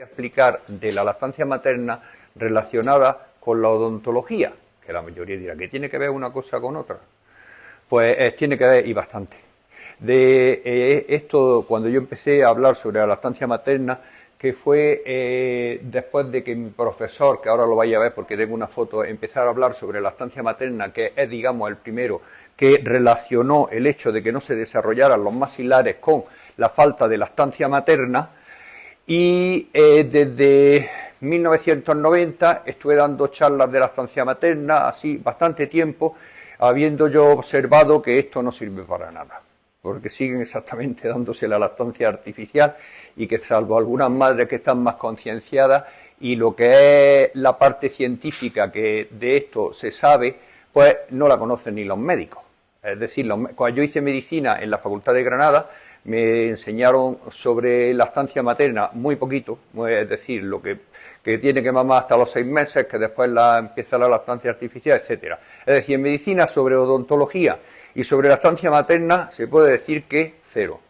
explicar de la lactancia materna relacionada con la odontología, que la mayoría dirá que tiene que ver una cosa con otra. Pues tiene que ver y bastante. De esto, cuando yo empecé a hablar sobre la lactancia materna, que fue después de que mi profesor, que ahora lo vais a ver porque tengo una foto, empezara a hablar sobre la lactancia materna, que es, digamos, el primero que relacionó el hecho de que no se desarrollaran los maxilares con la falta de lactancia materna. Y desde 1990 estuve dando charlas de lactancia materna, así bastante tiempo, habiendo yo observado que esto no sirve para nada, porque siguen exactamente dándose la lactancia artificial y que salvo algunas madres que están más concienciadas y lo que es la parte científica que de esto se sabe, pues no la conocen ni los médicos. Es decir, cuando yo hice medicina en la Facultad de Granada, me enseñaron sobre lactancia materna muy poquito, es decir, lo que tiene que mamar hasta los 6 meses, que después empieza la lactancia artificial, etcétera. Es decir, en medicina sobre odontología y sobre lactancia materna se puede decir que cero.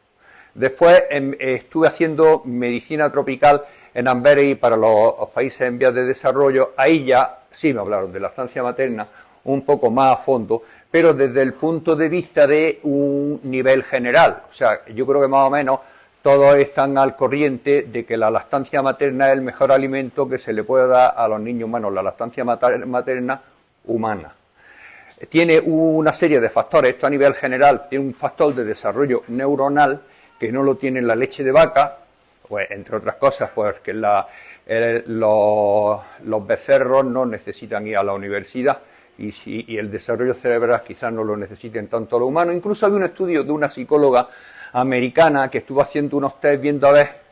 Después estuve haciendo medicina tropical en Amberes para los países en vías de desarrollo. Ahí ya sí me hablaron de lactancia materna un poco más a fondo, pero desde el punto de vista de un nivel general. O sea, yo creo que más o menos todos están al corriente de que la lactancia materna es el mejor alimento que se le puede dar a los niños humanos, la lactancia materna humana. Tiene una serie de factores, esto a nivel general, tiene un factor de desarrollo neuronal que no lo tiene la leche de vaca, pues entre otras cosas, pues que los becerros no necesitan ir a la universidad, y el desarrollo cerebral quizás no lo necesiten tanto los humanos. Incluso había un estudio de una psicóloga americana que estuvo haciendo unos test viendo a ver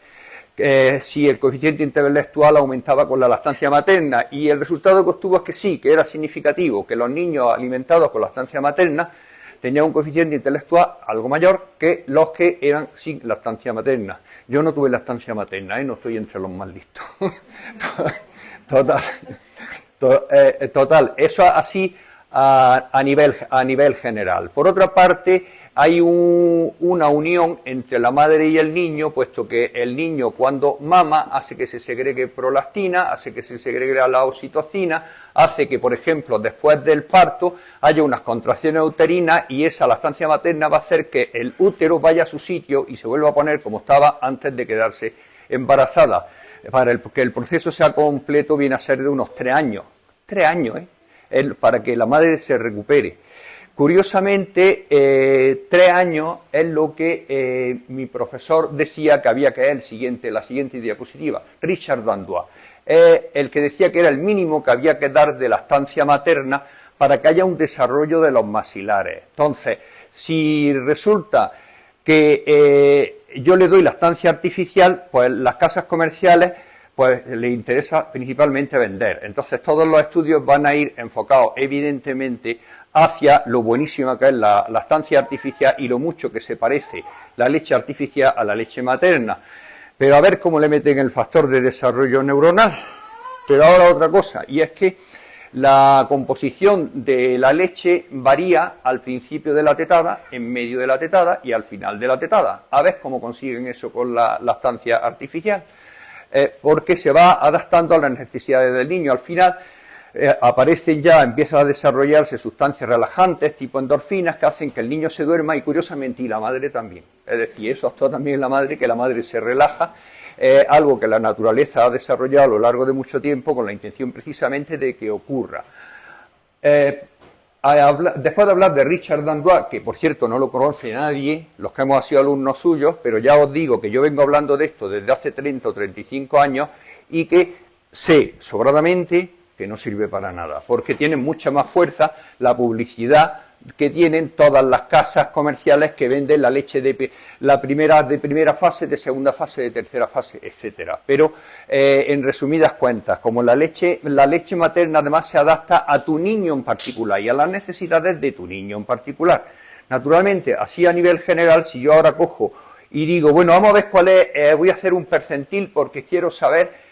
si el coeficiente intelectual aumentaba con la lactancia materna, y el resultado que obtuvo es que sí, que era significativo, que los niños alimentados con lactancia materna tenían un coeficiente intelectual algo mayor que los que eran sin lactancia materna. Yo no tuve lactancia materna, no estoy entre los más listos. Total, eso así a nivel general. Por otra parte, hay una unión entre la madre y el niño, puesto que el niño cuando mama hace que se segregue prolactina, hace que se segregue la oxitocina, hace que, por ejemplo, después del parto haya unas contracciones uterinas, y esa lactancia materna va a hacer que el útero vaya a su sitio y se vuelva a poner como estaba antes de quedarse embarazada. Para que el proceso sea completo viene a ser de unos 3 años. 3 años, para que la madre se recupere. Curiosamente, 3 años es lo que mi profesor decía que había que la siguiente diapositiva. Richard Dandois es el que decía que era el mínimo que había que dar de lactancia materna para que haya un desarrollo de los maxilares. Entonces, si resulta que yo le doy lactancia artificial, pues las casas comerciales pues le interesa principalmente vender. Entonces todos los estudios van a ir enfocados evidentemente hacia lo buenísima que es la lactancia artificial y lo mucho que se parece la leche artificial a la leche materna. Pero a ver cómo le meten el factor de desarrollo neuronal. Pero ahora otra cosa, y es que la composición de la leche varía al principio de la tetada, en medio de la tetada y al final de la tetada. A ver cómo consiguen eso con la lactancia artificial. Porque se va adaptando a las necesidades del niño. Al final empiezan a desarrollarse sustancias relajantes tipo endorfinas que hacen que el niño se duerma, y curiosamente y la madre también. Es decir, eso actúa también en la madre, que la madre se relaja, algo que la naturaleza ha desarrollado a lo largo de mucho tiempo con la intención precisamente de que ocurra. Después de hablar de Richard Dandois, que por cierto no lo conoce nadie, los que hemos sido alumnos suyos, pero ya os digo que yo vengo hablando de esto desde hace 30 o 35 años y que sé sobradamente que no sirve para nada, porque tiene mucha más fuerza la publicidad que tienen todas las casas comerciales que venden la leche de primera fase, de segunda fase, de tercera fase, etcétera. Pero en resumidas cuentas, como la leche materna además se adapta a tu niño en particular y a las necesidades de tu niño en particular. Naturalmente, así a nivel general, si yo ahora cojo y digo, bueno, vamos a ver cuál es, voy a hacer un percentil porque quiero saber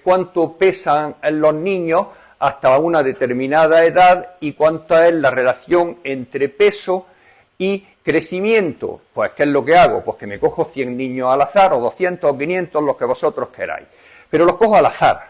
cuánto pesan los niños hasta una determinada edad y cuánta es la relación entre peso y crecimiento. Pues, ¿qué es lo que hago? Pues que me cojo 100 niños al azar, o 200 o 500, los que vosotros queráis. pero los cojo al azar.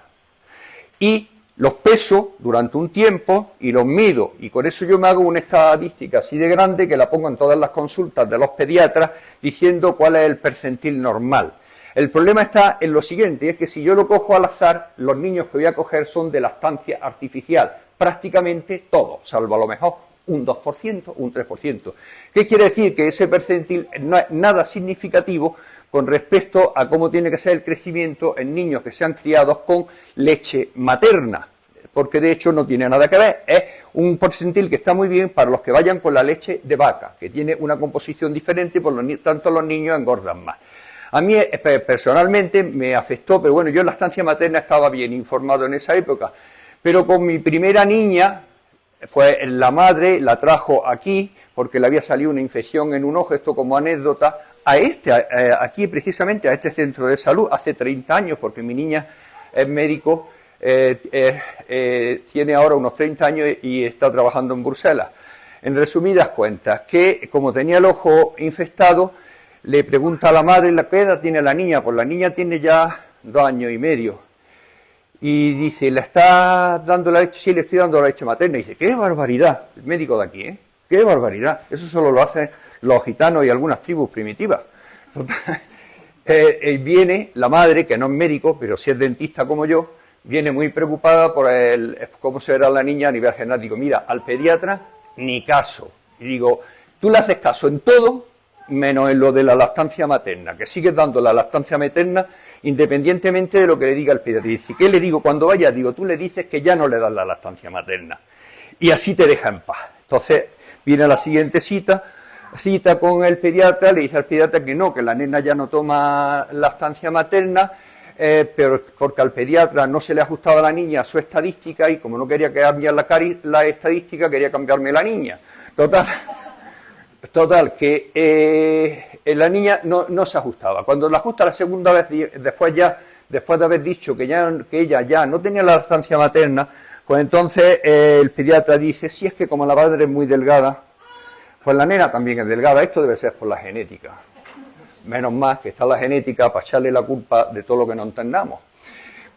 Y los peso durante un tiempo y los mido, y con eso yo me hago una estadística así de grande que la pongo en todas las consultas de los pediatras diciendo cuál es el percentil normal. El problema está en lo siguiente, y es que si yo lo cojo al azar, los niños que voy a coger son de lactancia artificial, prácticamente todos, salvo a lo mejor un 2%, un 3%. ¿Qué quiere decir? Que ese percentil no es nada significativo con respecto a cómo tiene que ser el crecimiento en niños que sean criados con leche materna, porque de hecho no tiene nada que ver, es un percentil que está muy bien para los que vayan con la leche de vaca, que tiene una composición diferente y por lo tanto los niños engordan más. A mí personalmente me afectó, pero bueno, yo en la lactancia materna estaba bien informado en esa época, pero con mi primera niña, pues la madre la trajo aquí porque le había salido una infección en un ojo, esto como anécdota, aquí precisamente a este centro de salud, hace 30 años, porque mi niña es médico, tiene ahora unos 30 años y está trabajando en Bruselas. En resumidas cuentas, que como tenía el ojo infectado, le pregunta a la madre, ¿qué edad tiene la niña? Pues la niña tiene ya 2 años y medio. Y dice, ¿le está dando la leche? Sí, le estoy dando la leche materna. Y dice, ¡qué barbaridad! El médico de aquí, ¡qué barbaridad! Eso solo lo hacen los gitanos y algunas tribus primitivas. Viene la madre, que no es médico, pero sí es dentista como yo, viene muy preocupada por cómo será la niña a nivel genético. Mira, al pediatra, ni caso. Y digo, tú le haces caso en todo, menos en lo de la lactancia materna, que sigues dando la lactancia materna independientemente de lo que le diga el pediatra. Y dice, ¿qué le digo cuando vaya? Digo, tú le dices que ya no le das la lactancia materna. Y así te deja en paz. Entonces, viene a la siguiente cita con el pediatra, le dice al pediatra que no, que la nena ya no toma lactancia materna, pero porque al pediatra no se le ajustaba a la niña su estadística y como no quería cambiar la estadística, quería cambiarme la niña. Total, que la niña no se ajustaba. Cuando la ajusta la segunda vez, después de haber dicho que ella ya no tenía la lactancia materna, pues entonces el pediatra dice, si es que como la madre es muy delgada, pues la nena también es delgada, esto debe ser por la genética. Menos mal que está la genética para echarle la culpa de todo lo que no entendamos.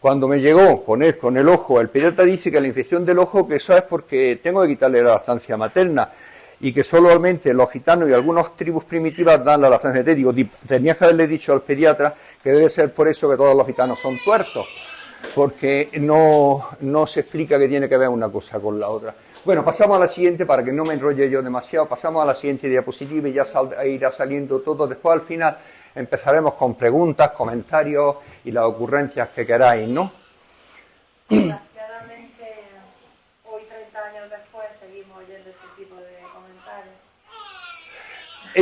Cuando me llegó con el ojo, el pediatra dice que la infección del ojo, que eso es porque tengo que quitarle la lactancia materna y que solamente los gitanos y algunas tribus primitivas dan la lactancia materna. Digo, tenías que haberle dicho al pediatra que debe ser por eso que todos los gitanos son tuertos, porque no se explica que tiene que ver una cosa con la otra. Bueno, pasamos a la siguiente para que no me enrolle yo demasiado, pasamos a la siguiente diapositiva y ya irá saliendo todo. Después al final empezaremos con preguntas, comentarios y las ocurrencias que queráis, ¿no? Desgraciadamente, hoy 30 años después seguimos oyendo este tipo de comentarios.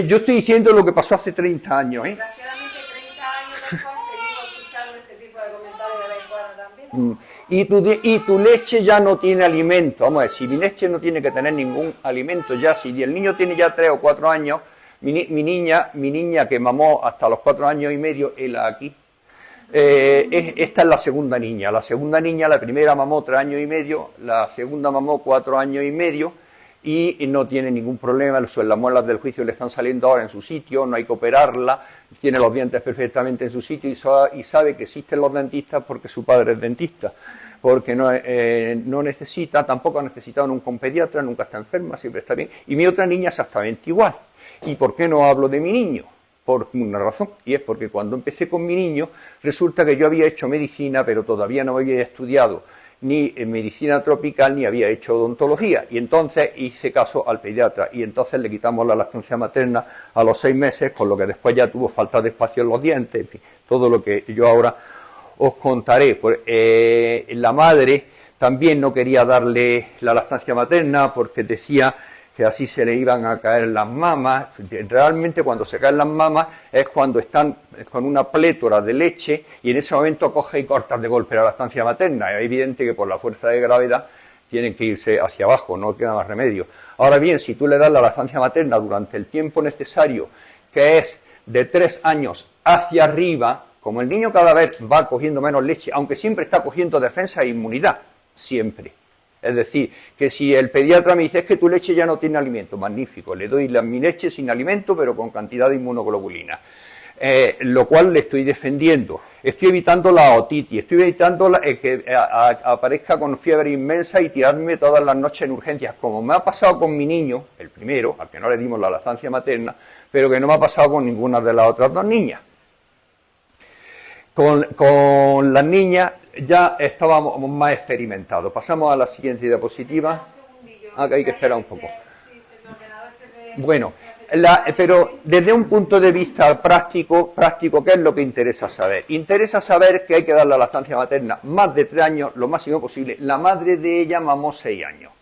Yo estoy diciendo lo que pasó hace 30 años, ¿eh? Desgraciadamente 30 años después seguimos escuchando este tipo de comentarios de vez en cuando también. Y tu leche ya no tiene alimento. Vamos a ver, si mi leche no tiene que tener ningún alimento ya, si el niño tiene ya 3 o 4 años, mi niña que mamó hasta los 4 años y medio, aquí, esta es la segunda niña. La segunda niña, la primera mamó 3 años y medio, la segunda mamó 4 años y medio y no tiene ningún problema, las muelas del juicio le están saliendo ahora en su sitio, no hay que operarla, tiene los dientes perfectamente en su sitio y sabe que existen los dentistas porque su padre es dentista, porque no necesita, tampoco ha necesitado nunca un pediatra, nunca está enferma, siempre está bien. Y mi otra niña exactamente igual. ¿Y por qué no hablo de mi niño? Por una razón, y es porque cuando empecé con mi niño, resulta que yo había hecho medicina, pero todavía no había estudiado ni en medicina tropical, ni había hecho odontología, y entonces hice caso al pediatra, y entonces le quitamos la lactancia materna a los 6 meses, con lo que después ya tuvo falta de espacio en los dientes, en fin, todo lo que yo ahora os contaré. La madre también no quería darle la lactancia materna, porque decía que así se le iban a caer las mamas. Realmente cuando se caen las mamas es cuando están con una plétora de leche y en ese momento coge y cortas de golpe la lactancia materna. Es evidente que por la fuerza de gravedad tienen que irse hacia abajo, no queda más remedio. Ahora bien, si tú le das la lactancia materna durante el tiempo necesario, que es de 3 años hacia arriba, como el niño cada vez va cogiendo menos leche, aunque siempre está cogiendo defensa e inmunidad, siempre. Es decir, que si el pediatra me dice es que tu leche ya no tiene alimento, magnífico, le doy mi leche sin alimento pero con cantidad de inmunoglobulina. lo cual le estoy defendiendo. Estoy evitando la otitis, estoy evitando que aparezca con fiebre inmensa y tirarme todas las noches en urgencias, como me ha pasado con mi niño, el primero, al que no le dimos la lactancia materna, pero que no me ha pasado con ninguna de las otras dos niñas. Con las niñas ya estábamos más experimentados. Pasamos a la siguiente diapositiva. Ah, que hay que esperar un poco. Bueno, pero desde un punto de vista práctico, ¿qué es lo que interesa saber? Interesa saber que hay que dar la lactancia materna más de 3 años, lo máximo posible. La madre de ella mamó 6 años,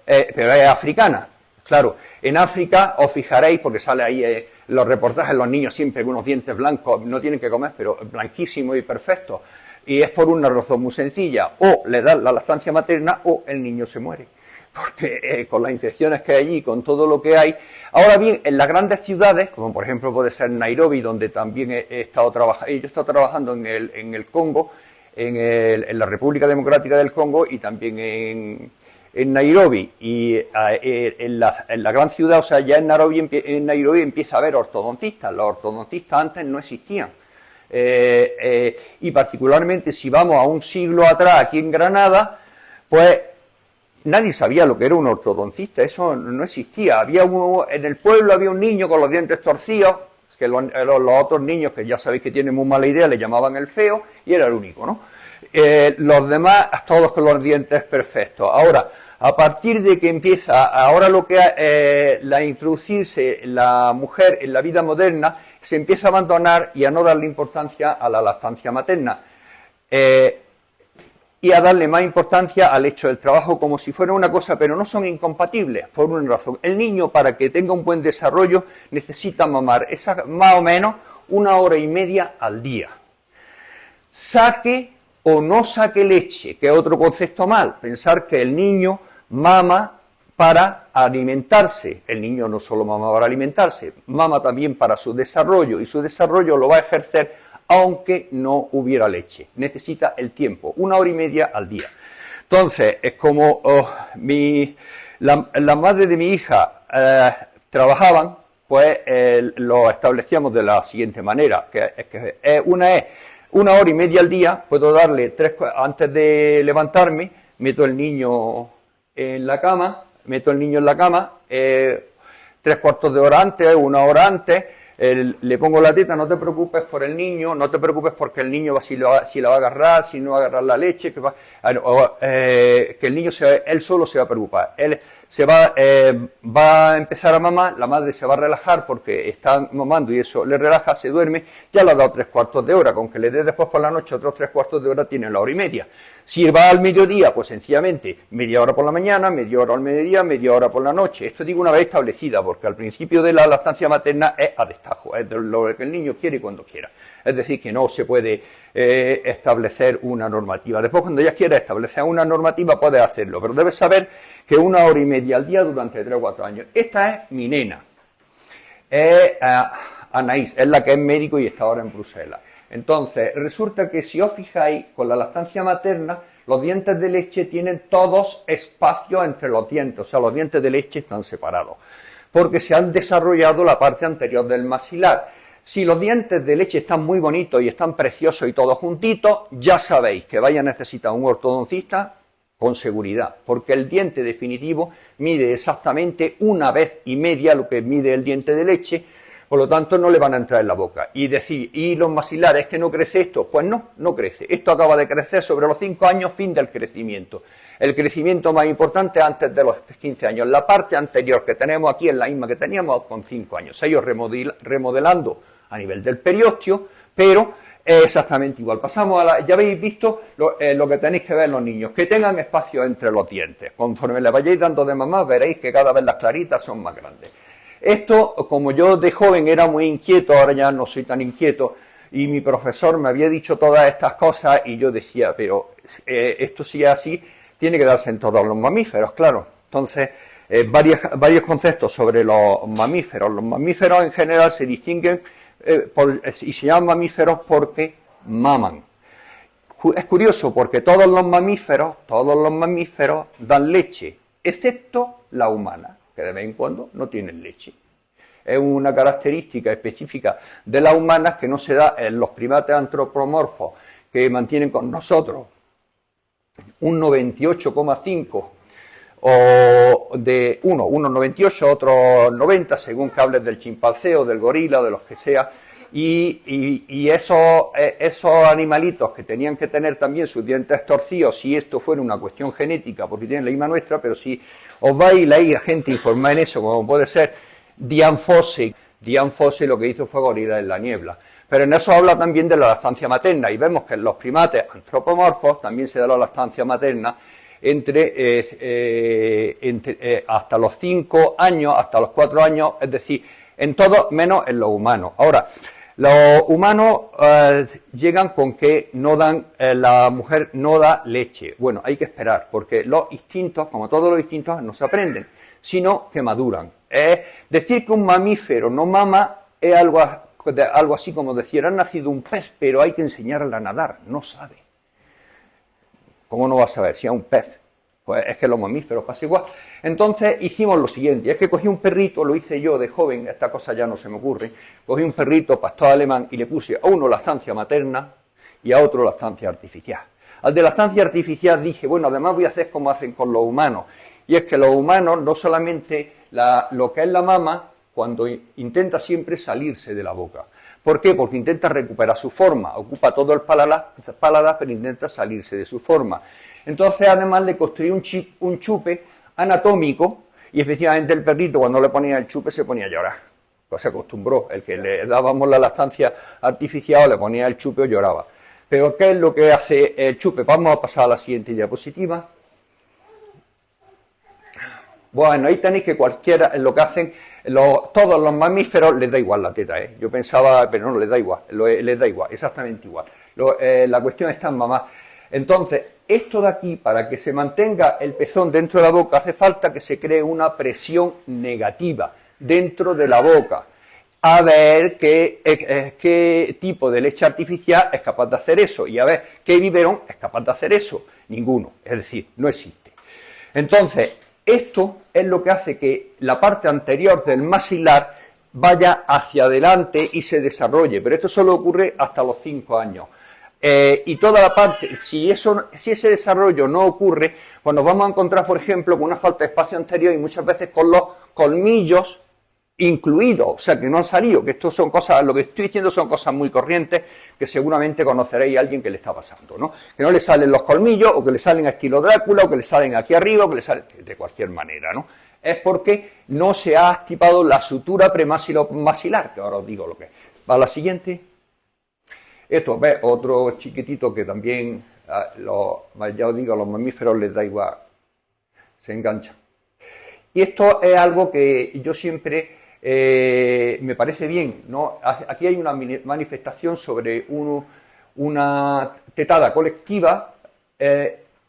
pero es africana. Claro, en África os fijaréis, porque sale ahí los reportajes, los niños siempre con unos dientes blancos, no tienen que comer, pero blanquísimos y perfectos. Y es por una razón muy sencilla: o le dan la lactancia materna o el niño se muere. Porque con las infecciones que hay allí, con todo lo que hay. Ahora bien, en las grandes ciudades, como por ejemplo puede ser Nairobi, donde también he estado trabajando, yo he estado trabajando en el Congo, en la República Democrática del Congo, y también en Nairobi, y en la gran ciudad, o sea, ya en Nairobi empieza a haber ortodoncistas. Los ortodoncistas antes no existían. Y particularmente si vamos a un siglo atrás, aquí en Granada, pues nadie sabía lo que era un ortodoncista, eso no existía. En el pueblo había un niño con los dientes torcidos, que los otros niños, que ya sabéis que tienen muy mala idea, le llamaban el feo, y era el único, ¿no? Los demás, todos con los dientes perfectos. Ahora, a partir de que empieza, ahora lo que la introducirse la mujer en la vida moderna, se empieza a abandonar y a no darle importancia a la lactancia materna. Y a darle más importancia al hecho del trabajo como si fuera una cosa, pero no son incompatibles, por una razón. El niño, para que tenga un buen desarrollo, necesita mamar más o menos 1 hora y media al día. Saque o no saque leche, que es otro concepto mal, pensar que el niño mama para alimentarse. El niño no solo mama para alimentarse, mama también para su desarrollo, y su desarrollo lo va a ejercer aunque no hubiera leche. Necesita el tiempo, 1 hora y media al día. Entonces, es como la madre de mi hija trabajaban, pues lo establecíamos de la siguiente manera, una es 1 hora y media al día, puedo darle antes de levantarme, meto el niño en la cama, 3/4 de hora antes, 1 hora antes, le pongo la teta, no te preocupes por el niño, no te preocupes porque el niño si la va a agarrar, si no va a agarrar la leche, que el niño él solo se va a preocupar. Él va a empezar a mamar, la madre se va a relajar porque está mamando y eso le relaja, se duerme, ya le ha dado 3/4 de hora, con que le dé después por la noche otros 3/4 de hora, tiene la hora y media. Si va al mediodía, pues sencillamente media hora por la mañana, media hora al mediodía, media hora por la noche. Esto digo una vez establecida, porque al principio de la lactancia materna es a destajo, es lo que el niño quiere y cuando quiera. Es decir, que no se puede establecer una normativa. Después, cuando ya quieras establecer una normativa, puedes hacerlo, pero debes saber que 1 hora y media al día durante 3 o 4 años. Esta es mi nena, es Anaís, es la que es médico y está ahora en Bruselas. Entonces, resulta que si os fijáis, con la lactancia materna, los dientes de leche tienen todos espacio entre los dientes, o sea, los dientes de leche están separados, porque se han desarrollado la parte anterior del maxilar. Si los dientes de leche están muy bonitos y están preciosos y todos juntitos, ya sabéis que vais a necesitar un ortodoncista con seguridad, porque el diente definitivo mide exactamente 1,5 veces lo que mide el diente de leche, por lo tanto no le van a entrar en la boca. Y decir, ¿y los maxilares que no crece esto? Pues no crece. Esto acaba de crecer sobre los 5 años, fin del crecimiento. El crecimiento más importante antes de los 15 años. La parte anterior que tenemos aquí es la misma que teníamos con 5 años. Se ha ido remodelando a nivel del periósteo, pero es exactamente igual. Pasamos ya habéis visto lo que tenéis que ver los niños, que tengan espacio entre los dientes. Conforme le vayáis dando de mamá, veréis que cada vez las claritas son más grandes. Esto, como yo de joven era muy inquieto, ahora ya no soy tan inquieto, y mi profesor me había dicho todas estas cosas, y yo decía, pero esto si es así, tiene que darse en todos los mamíferos, claro. Entonces, varios conceptos sobre los mamíferos. Los mamíferos en general se distinguen y se llaman mamíferos porque maman. Es curioso porque todos los mamíferos dan leche, excepto la humana, que de vez en cuando no tienen leche. es una característica específica de las humanas que no se da en los primates antropomorfos que mantienen con nosotros un 98,5 o de unos 98, otros 90, según que hables del chimpancé o del gorila o de los que sea, y esos animalitos que tenían que tener también sus dientes torcidos, si esto fuera una cuestión genética, porque tienen la misma nuestra, pero si os vais y leéis a gente informada en eso, como puede ser Dian Fossey lo que hizo fue Gorila en la niebla. Pero en eso habla también de la lactancia materna, y vemos que en los primates antropomorfos también se da la lactancia materna hasta los 5 años, hasta los 4 años, es decir, en todo menos en los humanos. Ahora, los humanos llegan con que no dan, la mujer no da leche. Bueno, hay que esperar, porque los instintos, como todos los instintos, no se aprenden, sino que maduran. Es decir que un mamífero no mama es algo así como decir, ha nacido un pez, pero hay que enseñarle a nadar, no sabe. ¿Cómo no va a saber si es un pez? Pues es que los mamíferos pasa igual. Entonces hicimos lo siguiente, es que cogí un perrito, lo hice yo de joven, esta cosa ya no se me ocurre, cogí un perrito pastor alemán y le puse a uno lactancia materna y a otro lactancia artificial. Al de lactancia artificial dije, bueno, además voy a hacer como hacen con los humanos, y es que los humanos no solamente lo que es la mama, cuando intenta siempre salirse de la boca. ¿Por qué? Porque intenta recuperar su forma, ocupa todo el paladar, pero intenta salirse de su forma. Entonces, además, le construí un chupe anatómico, y efectivamente el perrito, cuando le ponía el chupe, se ponía a llorar. Pues se acostumbró, el que le dábamos la lactancia artificial, le ponía el chupe o lloraba. Pero, ¿qué es lo que hace el chupe? Vamos a pasar a la siguiente diapositiva. Bueno, ahí tenéis que cualquiera, lo que hacen, todos los mamíferos les da igual la teta, ¿eh? Yo pensaba, pero no, les da igual, exactamente igual. La cuestión está en mamá. Entonces, esto de aquí, para que se mantenga el pezón dentro de la boca, hace falta que se cree una presión negativa dentro de la boca. A ver qué tipo de leche artificial es capaz de hacer eso, y a ver qué biberón es capaz de hacer eso. Ninguno, es decir, no existe. Entonces, esto es lo que hace que la parte anterior del maxilar vaya hacia adelante y se desarrolle, pero esto solo ocurre hasta los 5 años. Y toda la parte, si ese desarrollo no ocurre, pues nos vamos a encontrar, por ejemplo, con una falta de espacio anterior y muchas veces con los colmillos incluidos, o sea, que no han salido, que esto son cosas, lo que estoy diciendo son cosas muy corrientes que seguramente conoceréis a alguien que le está pasando, ¿no? Que no le salen los colmillos, o que le salen a estilo Drácula, o que le salen aquí arriba, o que le salen de cualquier manera, ¿no? Es porque no se ha activado la sutura premaxilar, que ahora os digo lo que es. ¿Va a la siguiente? Esto, ¿ves? Otro chiquitito que también, ya os digo, a los mamíferos les da igual, se enganchan. Y esto es algo que yo siempre me parece bien, ¿no? Aquí hay una manifestación sobre una tetada colectiva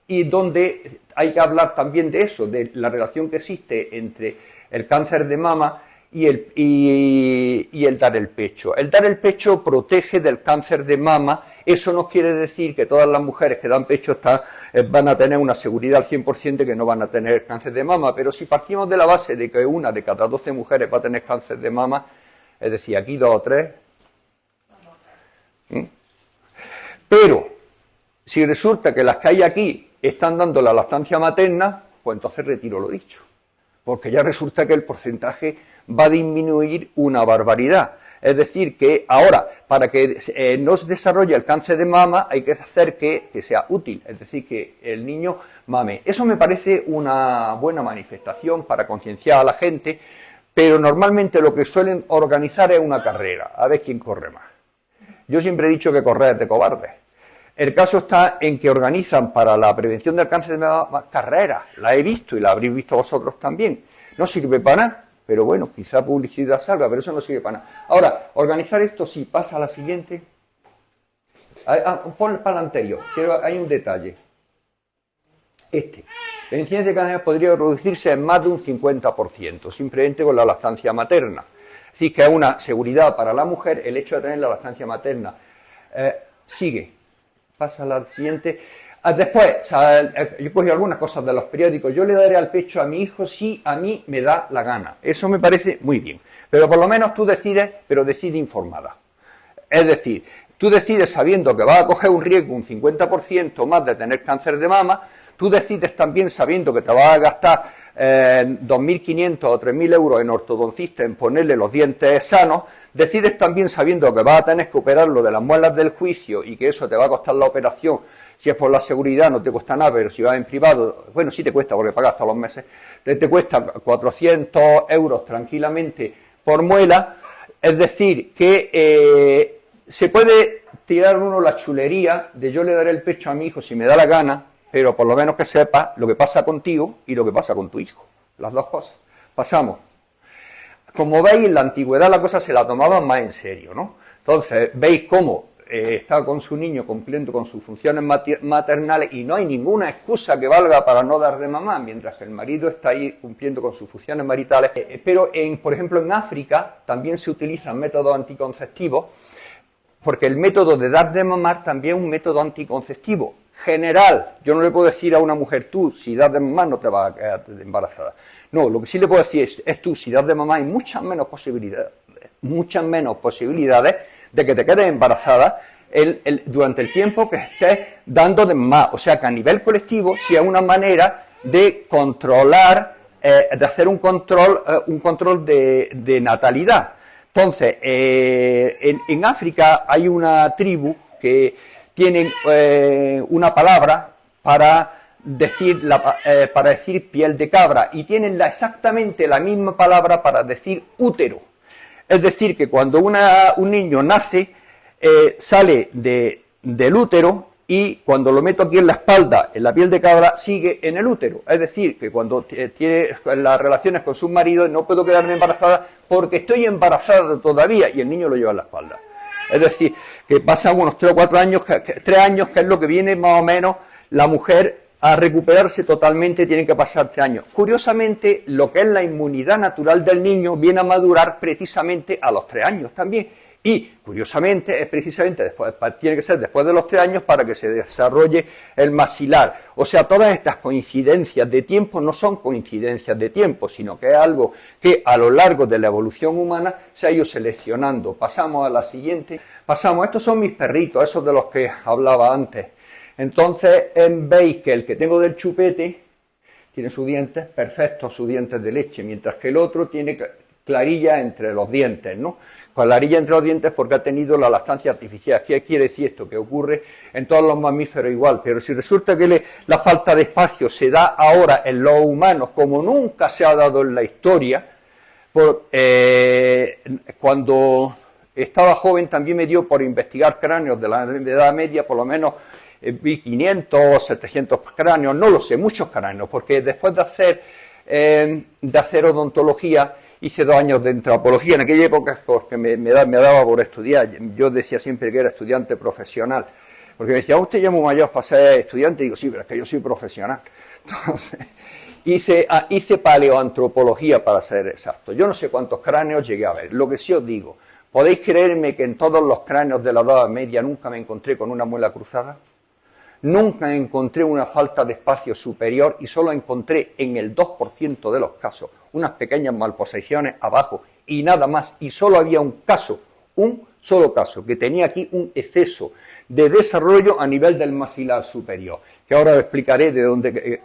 y donde hay que hablar también de eso, de la relación que existe entre el cáncer de mama y el dar el pecho. El dar el pecho protege del cáncer de mama. Eso no quiere decir que todas las mujeres que dan pecho van a tener una seguridad al 100% de que no van a tener cáncer de mama, pero si partimos de la base de que una de cada 12 mujeres va a tener cáncer de mama, es decir, aquí 2 o 3, pero si resulta que las que hay aquí están dando la lactancia materna, pues entonces retiro lo dicho, porque ya resulta que el porcentaje va a disminuir una barbaridad. Es decir, que ahora, para que no se desarrolle el cáncer de mama, hay que hacer que sea útil, es decir, que el niño mame. Eso me parece una buena manifestación para concienciar a la gente, pero normalmente lo que suelen organizar es una carrera, a ver quién corre más. Yo siempre he dicho que correr es de cobardes. El caso está en que organizan para la prevención del cáncer de mama carreras, la he visto y la habréis visto vosotros también. No sirve para nada. Pero bueno, quizá publicidad salga, pero eso no sirve para nada. Ahora, organizar esto, sí, pasa a la siguiente. Pon para la anterior, hay un detalle. La incidencia de cáncer podría reducirse en más de un 50%, simplemente con la lactancia materna. Es decir, que es una seguridad para la mujer el hecho de tener la lactancia materna. Sigue, pasa a la siguiente. Después, o sea, yo cogí algunas cosas de los periódicos. Yo le daré al pecho a mi hijo si a mí me da la gana. Eso me parece muy bien. Pero por lo menos tú decides, pero decide informada. Es decir, tú decides sabiendo que vas a coger un riesgo un 50% más de tener cáncer de mama. Tú decides también sabiendo que te vas a gastar 2.500 o 3.000 euros en ortodoncista en ponerle los dientes sanos. Decides también sabiendo que vas a tener que operarlo de las muelas del juicio y que eso te va a costar la operación. Si es por la seguridad no te cuesta nada, pero si vas en privado, bueno, sí te cuesta porque pagas todos los meses, te cuesta 400 euros tranquilamente por muela. Es decir, que se puede tirar uno la chulería de yo le daré el pecho a mi hijo si me da la gana, pero por lo menos que sepa lo que pasa contigo y lo que pasa con tu hijo. Las dos cosas. Pasamos. Como veis, en la antigüedad la cosa se la tomaban más en serio, ¿no? Entonces, veis cómo está con su niño cumpliendo con sus funciones maternales y no hay ninguna excusa que valga para no dar de mamá, mientras que el marido está ahí cumpliendo con sus funciones maritales. Pero, por ejemplo, en África también se utilizan métodos anticonceptivos, porque el método de dar de mamar también es un método anticonceptivo general. Yo no le puedo decir a una mujer, tú, si das de mamar no te vas a quedar embarazada. No, lo que sí le puedo decir es tú, si das de mamar hay muchas menos posibilidades de que te quedes embarazada durante el tiempo que estés dando de mamar. O sea que a nivel colectivo sí es una manera de controlar, de hacer un control de natalidad. Entonces, en África hay una tribu que tienen una palabra para decir piel de cabra y tienen exactamente la misma palabra para decir útero. Es decir, que cuando un niño nace, sale del útero y cuando lo meto aquí en la espalda, en la piel de cabra, sigue en el útero. Es decir, que cuando tiene las relaciones con su marido no puedo quedarme embarazada porque estoy embarazada todavía y el niño lo lleva en la espalda. Es decir, que pasan unos 3 o 4 años, 3 años, que es lo que viene más o menos la mujer a recuperarse totalmente, tienen que pasar 3 años. Curiosamente, lo que es la inmunidad natural del niño viene a madurar precisamente a los 3 años también. Y, curiosamente, es precisamente tiene que ser después de los 3 años para que se desarrolle el maxilar. O sea, todas estas coincidencias de tiempo no son coincidencias de tiempo, sino que es algo que a lo largo de la evolución humana se ha ido seleccionando. Pasamos a la siguiente. Estos son mis perritos, esos de los que hablaba antes. Entonces, veis que el que tengo del chupete tiene sus dientes perfectos, sus dientes de leche, mientras que el otro tiene clarilla entre los dientes, ¿no? Con la clarilla entre los dientes porque ha tenido la lactancia artificial. ¿Qué quiere decir esto? Que ocurre en todos los mamíferos igual, pero si resulta que la falta de espacio se da ahora en los humanos como nunca se ha dado en la historia, cuando estaba joven también me dio por investigar cráneos de la Edad Media, por lo menos vi 500 o 700 cráneos, no lo sé, muchos cráneos, porque después de hacer odontología hice 2 años de antropología. En aquella época porque me daba por estudiar. Yo decía siempre que era estudiante profesional, porque me decía, usted ya es muy mayor para ser estudiante, y digo, sí, pero es que yo soy profesional. Entonces, hice paleoantropología para ser exacto. Yo no sé cuántos cráneos llegué a ver. Lo que sí os digo, ¿podéis creerme que en todos los cráneos de la Edad Media nunca me encontré con una muela cruzada? Nunca encontré una falta de espacio superior y solo encontré en el 2% de los casos unas pequeñas malposiciones abajo y nada más. Y solo había un solo caso, que tenía aquí un exceso de desarrollo a nivel del maxilar superior, que ahora os explicaré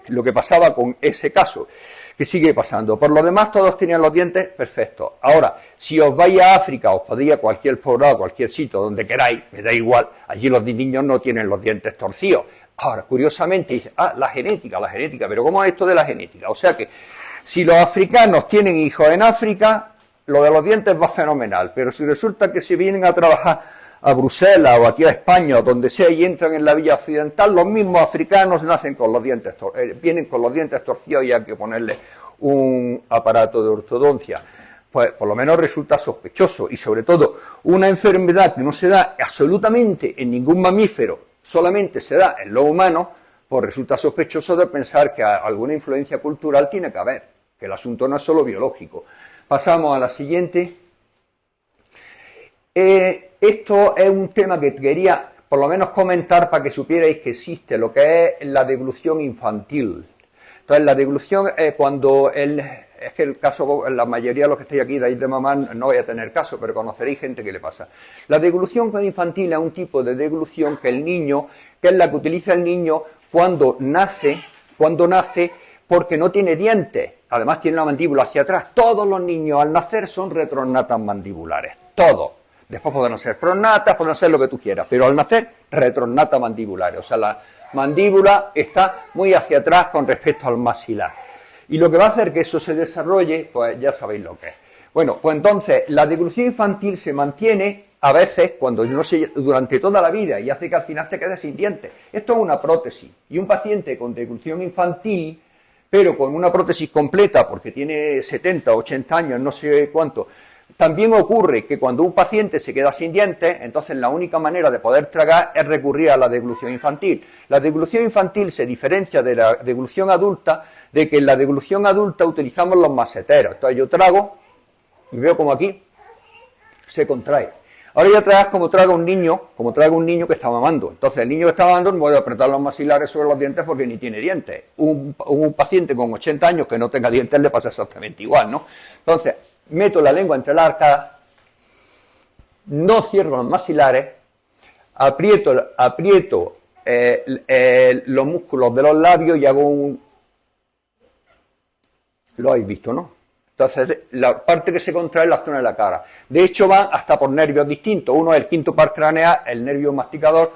lo que pasaba con ese caso, que sigue pasando. Por lo demás, todos tenían los dientes perfectos. Ahora, si os vais a África, os podéis a cualquier poblado, cualquier sitio, donde queráis, me da igual, allí los niños no tienen los dientes torcidos. Ahora, curiosamente, dice, la genética, pero ¿cómo es esto de la genética? O sea que, si los africanos tienen hijos en África, lo de los dientes va fenomenal, pero si resulta que se vienen a trabajar a Bruselas o aquí a España o donde sea y entran en la villa occidental, los mismos africanos nacen con los dientes vienen con los dientes torcidos y hay que ponerle un aparato de ortodoncia. Pues por lo menos resulta sospechoso y sobre todo una enfermedad que no se da absolutamente en ningún mamífero, solamente se da en los humanos, pues resulta sospechoso de pensar que alguna influencia cultural tiene que haber, que el asunto no es solo biológico. Pasamos a la siguiente. Esto es un tema que quería por lo menos comentar para que supierais que existe lo que es la deglución infantil. Entonces, la deglución es cuando es que el caso, la mayoría de los que estáis aquí, de mamá, no voy a tener caso, pero conoceréis gente que le pasa. La deglución infantil es un tipo de deglución que el niño, que es la que utiliza el niño cuando nace, porque no tiene dientes. Además tiene la mandíbula hacia atrás. Todos los niños al nacer son retronatas mandibulares. Todos. Después podrán ser pronatas, podrán ser lo que tú quieras, pero al nacer, retronatas mandibulares. O sea, la mandíbula está muy hacia atrás con respecto al maxilar. Y lo que va a hacer que eso se desarrolle, pues ya sabéis lo que es. Bueno, pues entonces, la deglución infantil se mantiene a veces cuando no se, durante toda la vida y hace que al final te quedes sin dientes. Esto es una prótesis. Y un paciente con deglución infantil, pero con una prótesis completa, porque tiene 70, 80 años, no sé cuánto, también ocurre que cuando un paciente se queda sin dientes, entonces la única manera de poder tragar es recurrir a la deglución infantil. La deglución infantil se diferencia de la deglución adulta, de que en la deglución adulta utilizamos los maseteros. Entonces yo trago y veo como aquí se contrae. Ahora ya tragas como traga un niño que está mamando. Entonces el niño que está mamando no puede apretar los maxilares sobre los dientes porque ni tiene dientes. Un paciente con 80 años que no tenga dientes le pasa exactamente igual, ¿no? Entonces meto la lengua entre las arcadas, no cierro los maxilares, aprieto los músculos de los labios y hago un... Lo habéis visto, ¿no? Entonces, la parte que se contrae es la zona de la cara. De hecho, van hasta por nervios distintos. Uno es el quinto par craneal, el nervio masticador.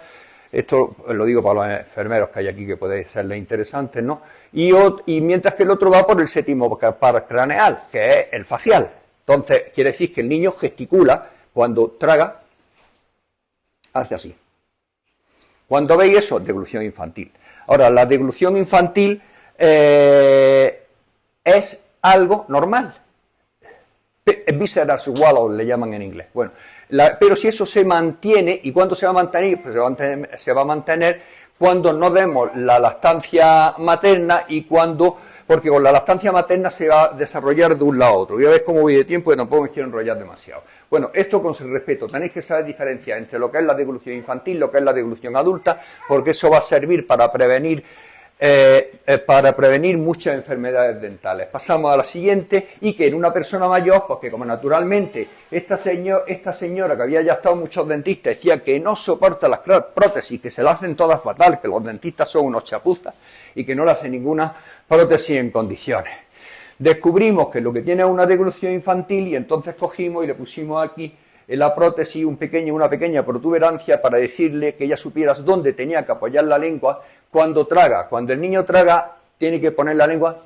Esto lo digo para los enfermeros que hay aquí que puede serles interesantes, ¿no? Y mientras que el otro va por el séptimo par craneal, que es el facial. Entonces, quiere decir que el niño gesticula cuando traga, hace así. Cuando veis eso, deglución infantil. Ahora, la deglución infantil es algo normal. Visceral swallow le llaman en inglés. Bueno, pero si eso se mantiene, ¿y cuándo se va a mantener? Pues se va a mantener cuando no demos la lactancia materna y cuando, porque con la lactancia materna se va a desarrollar de un lado a otro. Voy a ver cómo voy de tiempo y tampoco me quiero enrollar demasiado. Bueno, esto con respeto, tenéis que saber diferenciar entre lo que es la deglución infantil y lo que es la deglución adulta, porque eso va a servir para prevenir muchas enfermedades dentales. Pasamos a la siguiente, y que en una persona mayor, porque como naturalmente esta señora que había ya estado muchos dentistas decía que no soporta las prótesis, que se la hacen todas fatal, que los dentistas son unos chapuzas y que no le hacen ninguna prótesis en condiciones. Descubrimos que lo que tiene es una deglución infantil y entonces cogimos y le pusimos aquí en la prótesis una pequeña protuberancia para decirle que ella supiera dónde tenía que apoyar la lengua cuando traga. Cuando el niño traga, tiene que poner la lengua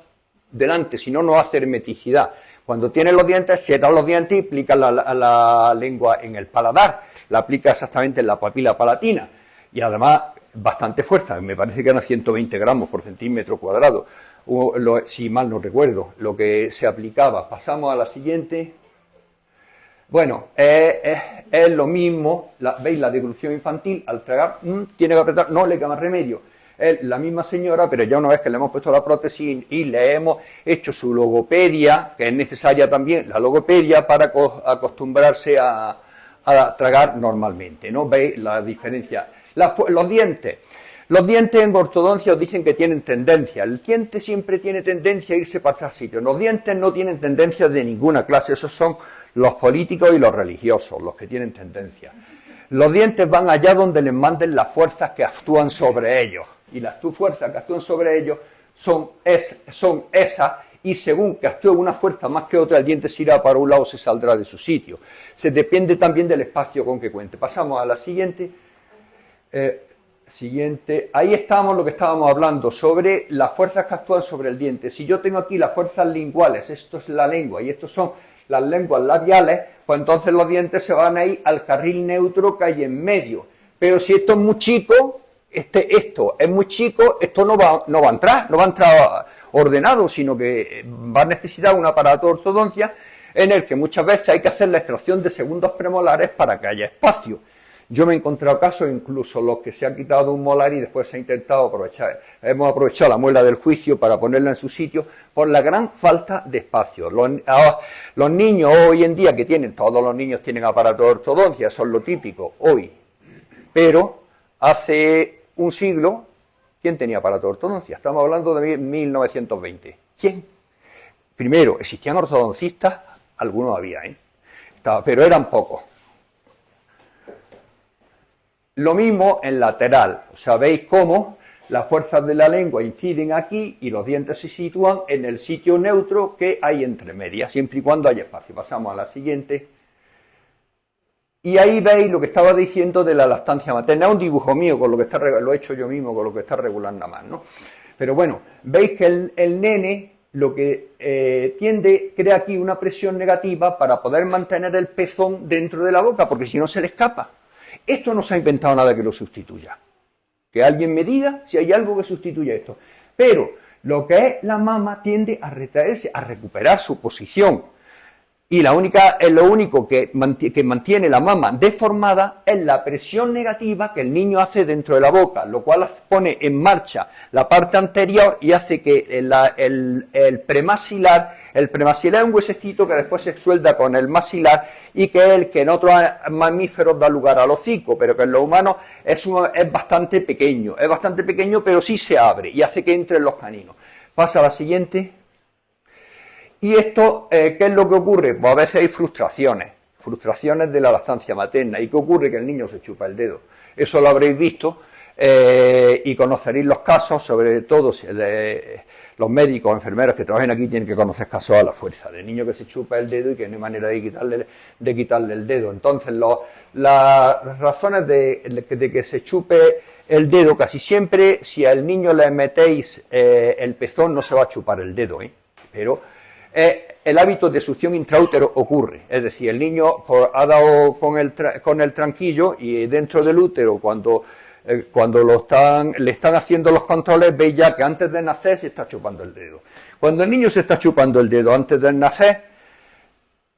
delante, si no, no hace hermeticidad. Cuando tiene los dientes, cierra los dientes y aplica la lengua en el paladar. La aplica exactamente en la papila palatina. Y además, bastante fuerza. Me parece que eran 120 gramos por centímetro cuadrado. Si mal no recuerdo, lo que se aplicaba. Pasamos a la siguiente. Bueno, es lo mismo. ¿Veis la deglución infantil? Al tragar, tiene que apretar, no le queda más remedio. Es la misma señora, pero ya una vez que le hemos puesto la prótesis y le hemos hecho su logopedia, que es necesaria también, la logopedia para acostumbrarse a tragar normalmente, ¿no? ¿Veis la diferencia? Los dientes. Los dientes en ortodoncia os dicen que tienen tendencia. El diente siempre tiene tendencia a irse para otros sitios. Los dientes no tienen tendencia de ninguna clase. Esos son los políticos y los religiosos, los que tienen tendencia. Los dientes van allá donde les manden las fuerzas que actúan sobre ellos. Y las fuerzas que actúan sobre ellos son esas, y según que actúe una fuerza más que otra, el diente se irá para un lado o se saldrá de su sitio. Se depende también del espacio con que cuente. Pasamos a la siguiente. Ahí estamos lo que estábamos hablando, sobre las fuerzas que actúan sobre el diente. Si yo tengo aquí las fuerzas linguales, esto es la lengua y estos son las lenguas labiales, pues entonces los dientes se van a ir al carril neutro que hay en medio. Pero si esto es muy chico, esto es muy chico, esto no va a entrar ordenado, sino que va a necesitar un aparato de ortodoncia en el que muchas veces hay que hacer la extracción de segundos premolares para que haya espacio. Yo me he encontrado casos, incluso los que se ha quitado un molar y después se ha intentado hemos aprovechado la muela del juicio para ponerla en su sitio por la gran falta de espacio. Los niños hoy en día todos los niños tienen aparato de ortodoncia, eso es lo típico hoy, pero hace un siglo, ¿quién tenía aparato de ortodoncia? Estamos hablando de 1920. ¿Quién? Primero, existían ortodoncistas, algunos había, pero eran pocos. Lo mismo en lateral, o sea, veis cómo las fuerzas de la lengua inciden aquí y los dientes se sitúan en el sitio neutro que hay entre medias, siempre y cuando haya espacio. Pasamos a la siguiente. Y ahí veis lo que estaba diciendo de la lactancia materna. Es un dibujo mío, con lo que lo he hecho yo mismo, con lo que está regular nada más, ¿no? Pero bueno, veis que el nene lo que crea aquí una presión negativa para poder mantener el pezón dentro de la boca, porque si no se le escapa. Esto no se ha inventado nada que lo sustituya. Que alguien me diga si hay algo que sustituya esto. Pero lo que es la mama tiende a retraerse, a recuperar su posición. Y lo único que mantiene la mama deformada es la presión negativa que el niño hace dentro de la boca, lo cual pone en marcha la parte anterior y hace que el premaxilar es un huesecito que después se suelda con el maxilar y que es el que en otros mamíferos da lugar al hocico, pero que en los humanos es bastante pequeño, pero sí se abre y hace que entre en los caninos. Pasa a la siguiente. ¿Y esto qué es lo que ocurre? Pues a veces hay frustraciones de la lactancia materna. ¿Y qué ocurre? Que el niño se chupa el dedo. Eso lo habréis visto y conoceréis los casos, sobre todo los médicos o enfermeros que trabajen aquí tienen que conocer casos a la fuerza, de niño que se chupa el dedo y que no hay manera de quitarle el dedo. Entonces, las razones de que se chupe el dedo, casi siempre, si al niño le metéis el pezón, no se va a chupar el dedo, pero el hábito de succión intraútero ocurre, es decir, el niño ha dado con el tranquillo y dentro del útero, cuando le están haciendo los controles, veis ya que antes de nacer se está chupando el dedo. Cuando el niño se está chupando el dedo antes de nacer,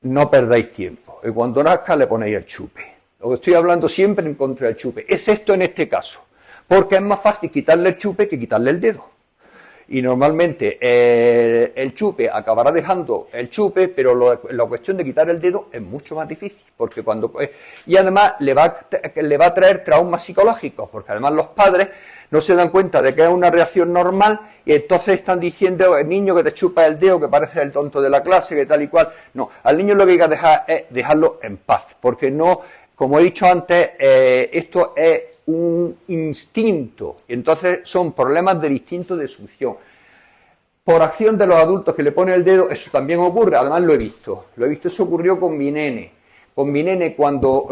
no perdáis tiempo, y cuando nazca le ponéis el chupe. Os estoy hablando siempre en contra del chupe, excepto en este caso, porque es más fácil quitarle el chupe que quitarle el dedo. Y normalmente el chupe acabará dejando el chupe, pero la cuestión de quitar el dedo es mucho más difícil, porque y además le va a traer traumas psicológicos, porque además los padres no se dan cuenta de que es una reacción normal y entonces están diciendo, el niño que te chupa el dedo, que parece el tonto de la clase, que tal y cual. No, al niño lo que hay que dejar es dejarlo en paz, porque no, como he dicho antes, esto es un instinto, y entonces son problemas del instinto de succión. Por acción de los adultos que le ponen el dedo, eso también ocurre, además lo he visto, eso ocurrió con mi nene. Con mi nene cuando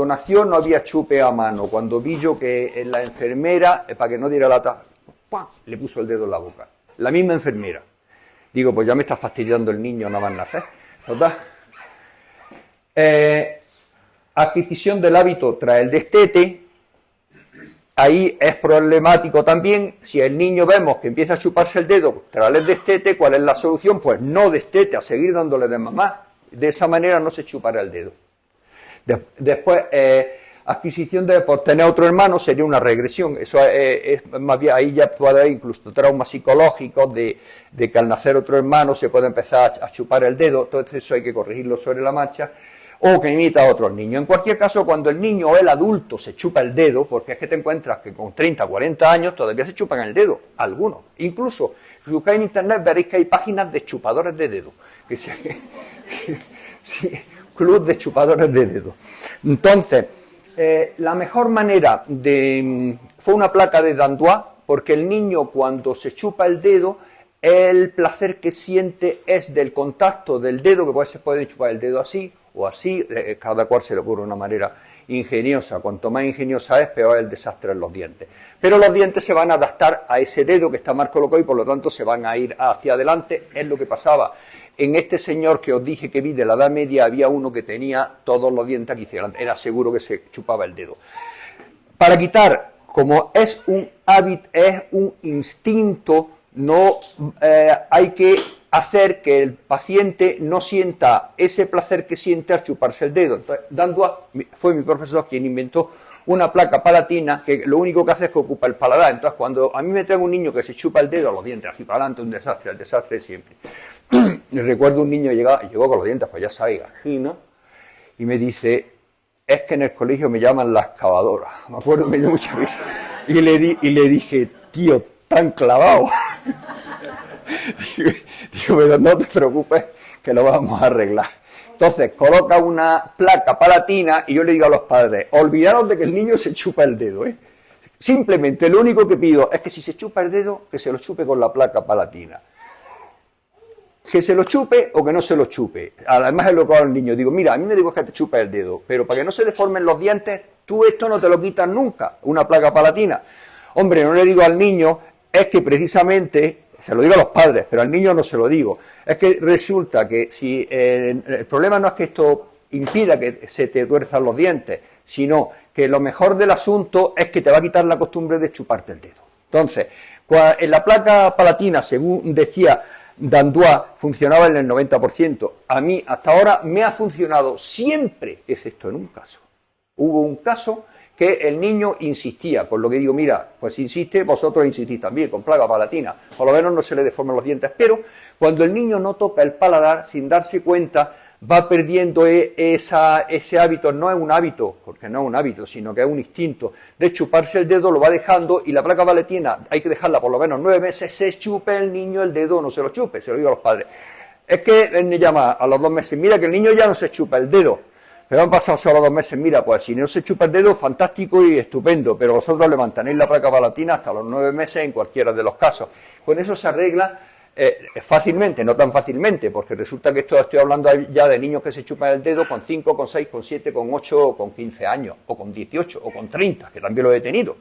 nació no había chupe a mano, cuando vi yo que la enfermera, para que no diera lata, ¡pam!, le puso el dedo en la boca, la misma enfermera. Digo, pues ya me está fastidiando el niño nada más nacer, ¿verdad? Adquisición del hábito tras el destete. Ahí es problemático también, si el niño vemos que empieza a chuparse el dedo tras el destete, ¿cuál es la solución? Pues no destete, a seguir dándole de mamá. De esa manera no se chupará el dedo. Después, adquisición por tener otro hermano sería una regresión. Eso es más bien, ahí ya puede haber incluso traumas psicológicos de que al nacer otro hermano se puede empezar a chupar el dedo. Todo eso hay que corregirlo sobre la marcha. O que imita a otros niños. En cualquier caso, cuando el niño o el adulto se chupa el dedo, porque es que te encuentras que con 30 o 40 años todavía se chupan el dedo, algunos. Incluso, si buscáis en internet veréis que hay páginas de chupadores de dedo. Sí, club de chupadores de dedo. Entonces, la mejor manera fue una placa de Dandois, porque el niño cuando se chupa el dedo, el placer que siente es del contacto del dedo, que se puede chupar el dedo así, o así, cada cual se le ocurre una manera ingeniosa. Cuanto más ingeniosa es, peor es el desastre en los dientes. Pero los dientes se van a adaptar a ese dedo que está mal colocado y por lo tanto se van a ir hacia adelante. Es lo que pasaba. En este señor que os dije que vi de la Edad Media, había uno que tenía todos los dientes aquí hacia adelante. Era seguro que se chupaba el dedo. Para quitar, como es un hábito, es un instinto, no hay que hacer que el paciente no sienta ese placer que siente al chuparse el dedo. Entonces, Dandois fue mi profesor quien inventó una placa palatina que lo único que hace es que ocupa el paladar. Entonces, cuando a mí me trae un niño que se chupa el dedo, los dientes así para adelante, un desastre, el desastre siempre. Recuerdo un niño llegó con los dientes, pues ya sabéis, gajina, y me dice, es que en el colegio me llaman la excavadora. Me acuerdo, me dio mucha risa. Y le dije, tío, tan clavado. Digo, pero no te preocupes, que lo vamos a arreglar. Entonces, coloca una placa palatina y yo le digo a los padres, olvidaros de que el niño se chupa el dedo, ¿eh? Simplemente lo único que pido es que si se chupa el dedo, que se lo chupe con la placa palatina. Que se lo chupe o que no se lo chupe. Además es lo que hago al niño. Digo, mira, a mí me digo que te chupa el dedo, pero para que no se deformen los dientes, tú esto no te lo quitas nunca, una placa palatina. Hombre, no le digo al niño, es que precisamente, se lo digo a los padres, pero al niño no se lo digo. Es que resulta que si el problema no es que esto impida que se te tuerzan los dientes, sino que lo mejor del asunto es que te va a quitar la costumbre de chuparte el dedo. Entonces, en la placa palatina, según decía Dandois, funcionaba en el 90%. A mí, hasta ahora, me ha funcionado siempre, excepto en un caso. Hubo un caso que el niño insistía, con lo que digo, mira, pues insiste, vosotros insistís también, con placa palatina, por lo menos no se le deforman los dientes, pero cuando el niño no toca el paladar, sin darse cuenta, va perdiendo ese hábito. No es un hábito, porque no es un hábito, sino que es un instinto de chuparse el dedo, lo va dejando, y la placa palatina hay que dejarla por lo menos 9 meses, se chupe el niño el dedo, no se lo chupe, se lo digo a los padres. Es que él me llama a los 2 meses, mira que el niño ya no se chupa el dedo, pero han pasado solo 2 meses, mira, pues si no se chupa el dedo, fantástico y estupendo, pero vosotros le mantenéis la placa palatina hasta los 9 meses en cualquiera de los casos. Con eso se arregla fácilmente, no tan fácilmente, porque resulta que estoy hablando ya de niños que se chupan el dedo con 5, con 6, con 7, con 8, o con 15 años, o con 18, o con 30, que también lo he tenido.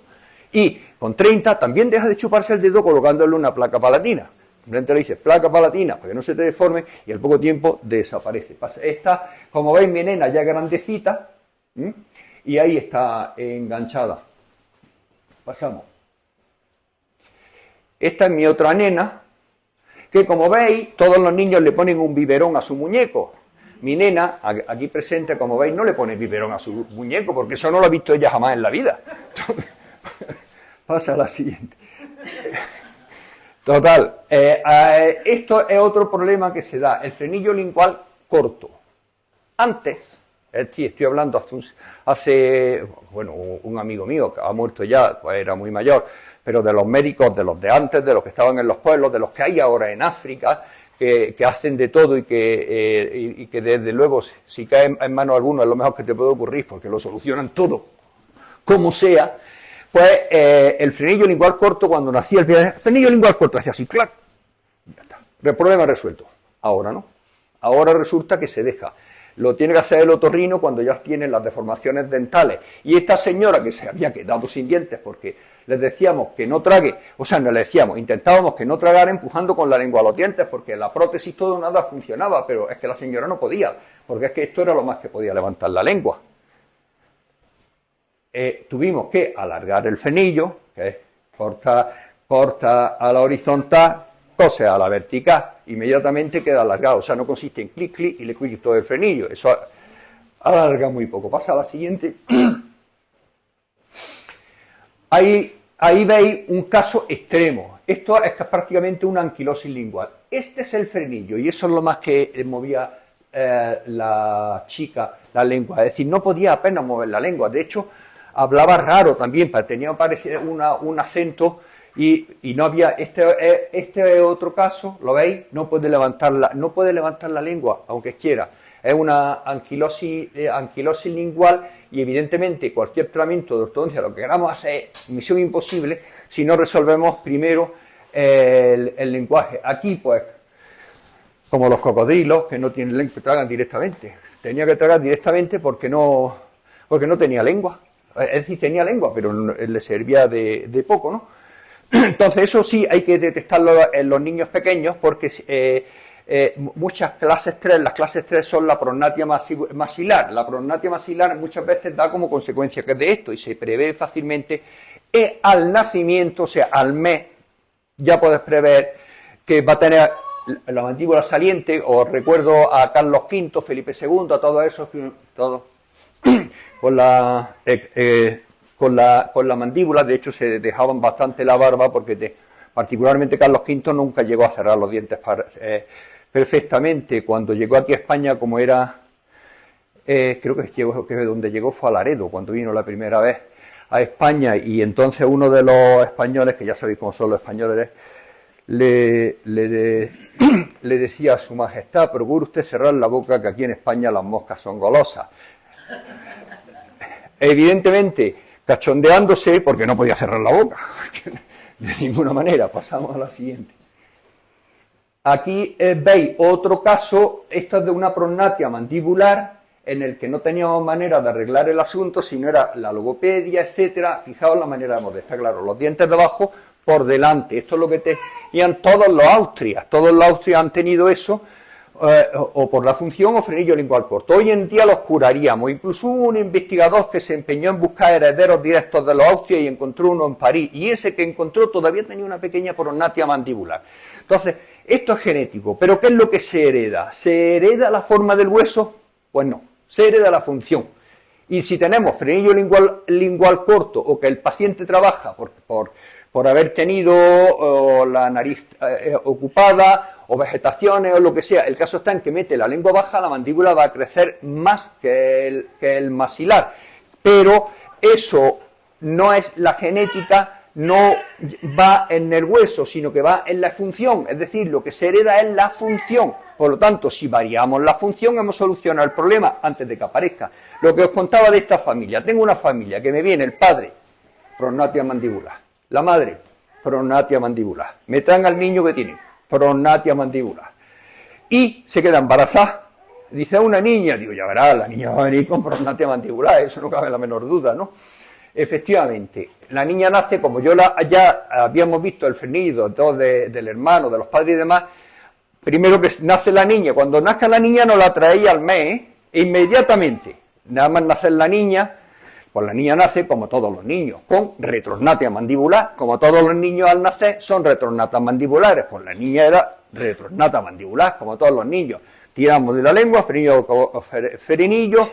Y con 30 también deja de chuparse el dedo colocándole una placa palatina. Simplemente le dices placa palatina para que no se te deforme y al poco tiempo desaparece. Esta, como veis, mi nena ya grandecita, y ahí está enganchada. Pasamos. Esta es mi otra nena, que como veis, todos los niños le ponen un biberón a su muñeco. Mi nena, aquí presente, como veis, no le pone biberón a su muñeco, porque eso no lo ha visto ella jamás en la vida. Pasa a la siguiente. Total, esto es otro problema que se da, el frenillo lingual corto. Antes, estoy hablando hace, bueno, un amigo mío que ha muerto ya, pues era muy mayor, pero de los médicos, de los de antes, de los que estaban en los pueblos, de los que hay ahora en África, que hacen de todo y que desde luego, si cae en manos alguno, es lo mejor que te puede ocurrir, porque lo solucionan todo, como sea. Pues el frenillo lingual corto, cuando nacía el frenillo lingual corto, hacía así, clac, ya está, el problema resuelto. Ahora no, ahora resulta que se deja. Lo tiene que hacer el otorrino cuando ya tiene las deformaciones dentales. Y esta señora que se había quedado sin dientes porque les decíamos que no trague, o sea, no le decíamos, intentábamos que no tragara empujando con la lengua a los dientes, porque la prótesis todo nada funcionaba, pero es que la señora no podía, porque es que esto era lo más que podía levantar la lengua. Tuvimos que alargar el frenillo, que es corta a la horizontal, cose a la vertical, inmediatamente queda alargado. O sea, no consiste en clic, clic y le quito el frenillo. Eso alarga muy poco. Pasa a la siguiente. Ahí veis un caso extremo. Esto es prácticamente una anquilosis lingual. Este es el frenillo y eso es lo más que movía la chica la lengua. Es decir, no podía apenas mover la lengua. De hecho, hablaba raro también, tenía un acento y no había. Este es otro caso, ¿lo veis? No puede levantar la lengua, aunque quiera. Es una anquilosis lingual y evidentemente cualquier tratamiento de ortodoncia, lo que queramos hacer es misión imposible si no resolvemos primero el lenguaje. Aquí, pues, como los cocodrilos que no tienen lengua, tragan directamente. Tenía que tragar directamente porque no tenía lengua. Es decir, tenía lengua, pero le servía de poco, ¿no? Entonces, eso sí hay que detectarlo en los niños pequeños porque muchas clases 3, las clases 3 son la prosnatia maxilar. La prosnatia maxilar muchas veces da como consecuencia que es de esto y se prevé fácilmente al nacimiento, o sea, al mes, ya puedes prever que va a tener la mandíbula saliente. Os recuerdo a Carlos V, Felipe II, a todos esos, todos con la mandíbula. De hecho se dejaban bastante la barba porque particularmente Carlos V nunca llegó a cerrar los dientes perfectamente. Cuando llegó aquí a España, como era creo que donde llegó fue a Laredo, cuando vino la primera vez a España, y entonces uno de los españoles, que ya sabéis cómo son los españoles, le decía a su majestad: procure usted cerrar la boca, que aquí en España las moscas son golosas. Evidentemente, cachondeándose, porque no podía cerrar la boca, de ninguna manera. Pasamos a la siguiente. Aquí veis otro caso, esto es de una prognatia mandibular, en el que no teníamos manera de arreglar el asunto, sino era la logopedia, etcétera. Fijaos la manera de mover, está claro, los dientes de abajo por delante. Esto es lo que tenían todos los austrias han tenido eso, o por la función o frenillo lingual corto. Hoy en día los curaríamos. Incluso hubo un investigador que se empeñó en buscar herederos directos de los austrias y encontró uno en París, y ese que encontró todavía tenía una pequeña prognatia mandibular. Entonces, esto es genético, pero ¿qué es lo que se hereda? ¿Se hereda la forma del hueso? Pues no, se hereda la función. Y si tenemos frenillo lingual corto, o que el paciente trabaja por haber tenido la nariz ocupada, o vegetaciones, o lo que sea, el caso está en que mete la lengua baja, la mandíbula va a crecer más que el maxilar. Pero eso no es la genética, no va en el hueso, sino que va en la función. Es decir, lo que se hereda es la función. Por lo tanto, si variamos la función, hemos solucionado el problema antes de que aparezca. Lo que os contaba de esta familia. Tengo una familia que me viene el padre, prognatia mandibular. La madre, prognatia mandibular. Me traen al niño que tiene prognatia mandibular. Y se queda embarazada. Dice a una niña, digo, ya verás, la niña va a venir con prognatia mandibular, eso no cabe la menor duda, ¿no? Efectivamente, la niña nace, como ya habíamos visto el frenillo del hermano, de los padres y demás. Primero que nace la niña, cuando nazca la niña nos la traía al mes, inmediatamente, nada más nacer la niña, pues la niña nace como todos los niños, con retrognatia mandibular, como todos los niños al nacer son retrognatas mandibulares, pues la niña era retrognata mandibular, como todos los niños. Tiramos de la lengua, frenillo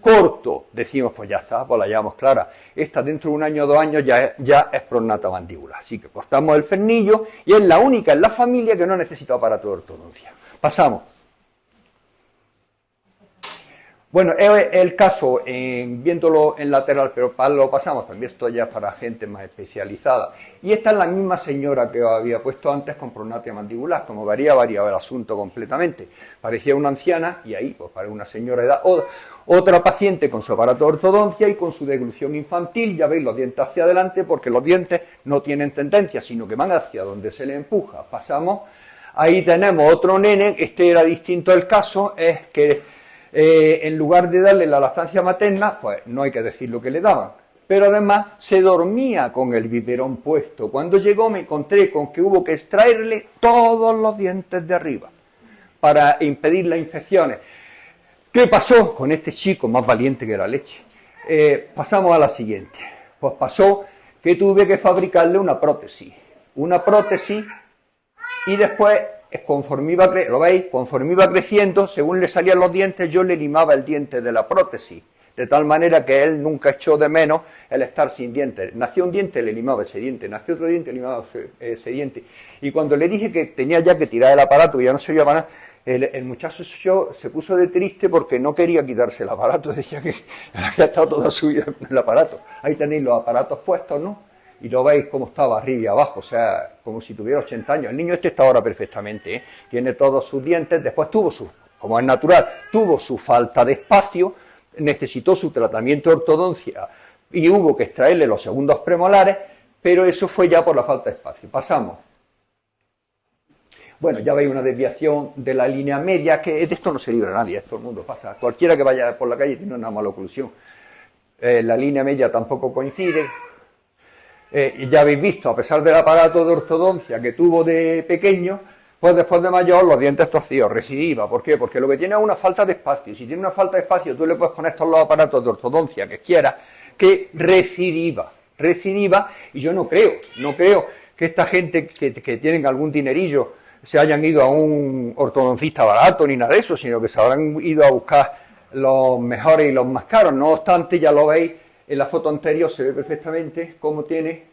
corto, decimos, pues ya está, pues la llevamos clara. Esta dentro de 1 año o 2 años ya es prognata mandibular. Así que cortamos el frenillo y es la única en la familia que no necesita aparato de ortodoncia. Pasamos. Bueno, es el caso, viéndolo en lateral, pero lo pasamos también, esto ya es para gente más especializada. Y esta es la misma señora que os había puesto antes con prognatia mandibular, como variaba el asunto completamente. Parecía una anciana y ahí, pues para una señora de edad. Otra paciente con su aparato de ortodoncia y con su deglución infantil, ya veis los dientes hacia adelante, porque los dientes no tienen tendencia, sino que van hacia donde se le empuja. Pasamos, ahí tenemos otro nene, este era distinto el caso, es que en lugar de darle la lactancia materna, pues no hay que decir lo que le daban, pero además se dormía con el biberón puesto. Cuando llegó me encontré con que hubo que extraerle todos los dientes de arriba para impedir las infecciones. ¿Qué pasó con este chico más valiente que la leche? Pasamos a la siguiente. Pues pasó que tuve que fabricarle una prótesis y después, conforme iba creciendo, según le salían los dientes, yo le limaba el diente de la prótesis, de tal manera que él nunca echó de menos el estar sin dientes. Nació un diente, le limaba ese diente, nació otro diente, le limaba ese diente. Y cuando le dije que tenía ya que tirar el aparato, que ya no servía para nada, el muchacho se puso de triste porque no quería quitarse el aparato, decía que había estado toda su vida con el aparato. Ahí tenéis los aparatos puestos, ¿no? Y lo veis cómo estaba arriba y abajo, o sea, como si tuviera 80 años. El niño este está ahora perfectamente, ¿eh? Tiene todos sus dientes, después como es natural, tuvo su falta de espacio, necesitó su tratamiento de ortodoncia y hubo que extraerle los segundos premolares, pero eso fue ya por la falta de espacio. Pasamos. Bueno, ya veis una desviación de la línea media, que de esto no se libra nadie, todo el mundo pasa. Cualquiera que vaya por la calle tiene una mala oclusión. La línea media tampoco coincide. Ya habéis visto, a pesar del aparato de ortodoncia que tuvo de pequeño, pues después de mayor los dientes torcidos, recidiva. ¿Por qué? Porque lo que tiene es una falta de espacio. Si tiene una falta de espacio, tú le puedes poner todos los aparatos de ortodoncia que quieras, que recidiva. Y yo no creo que esta gente que tienen algún dinerillo se hayan ido a un ortodoncista barato ni nada de eso, sino que se habrán ido a buscar los mejores y los más caros. No obstante, ya lo veis, en la foto anterior se ve perfectamente cómo tiene,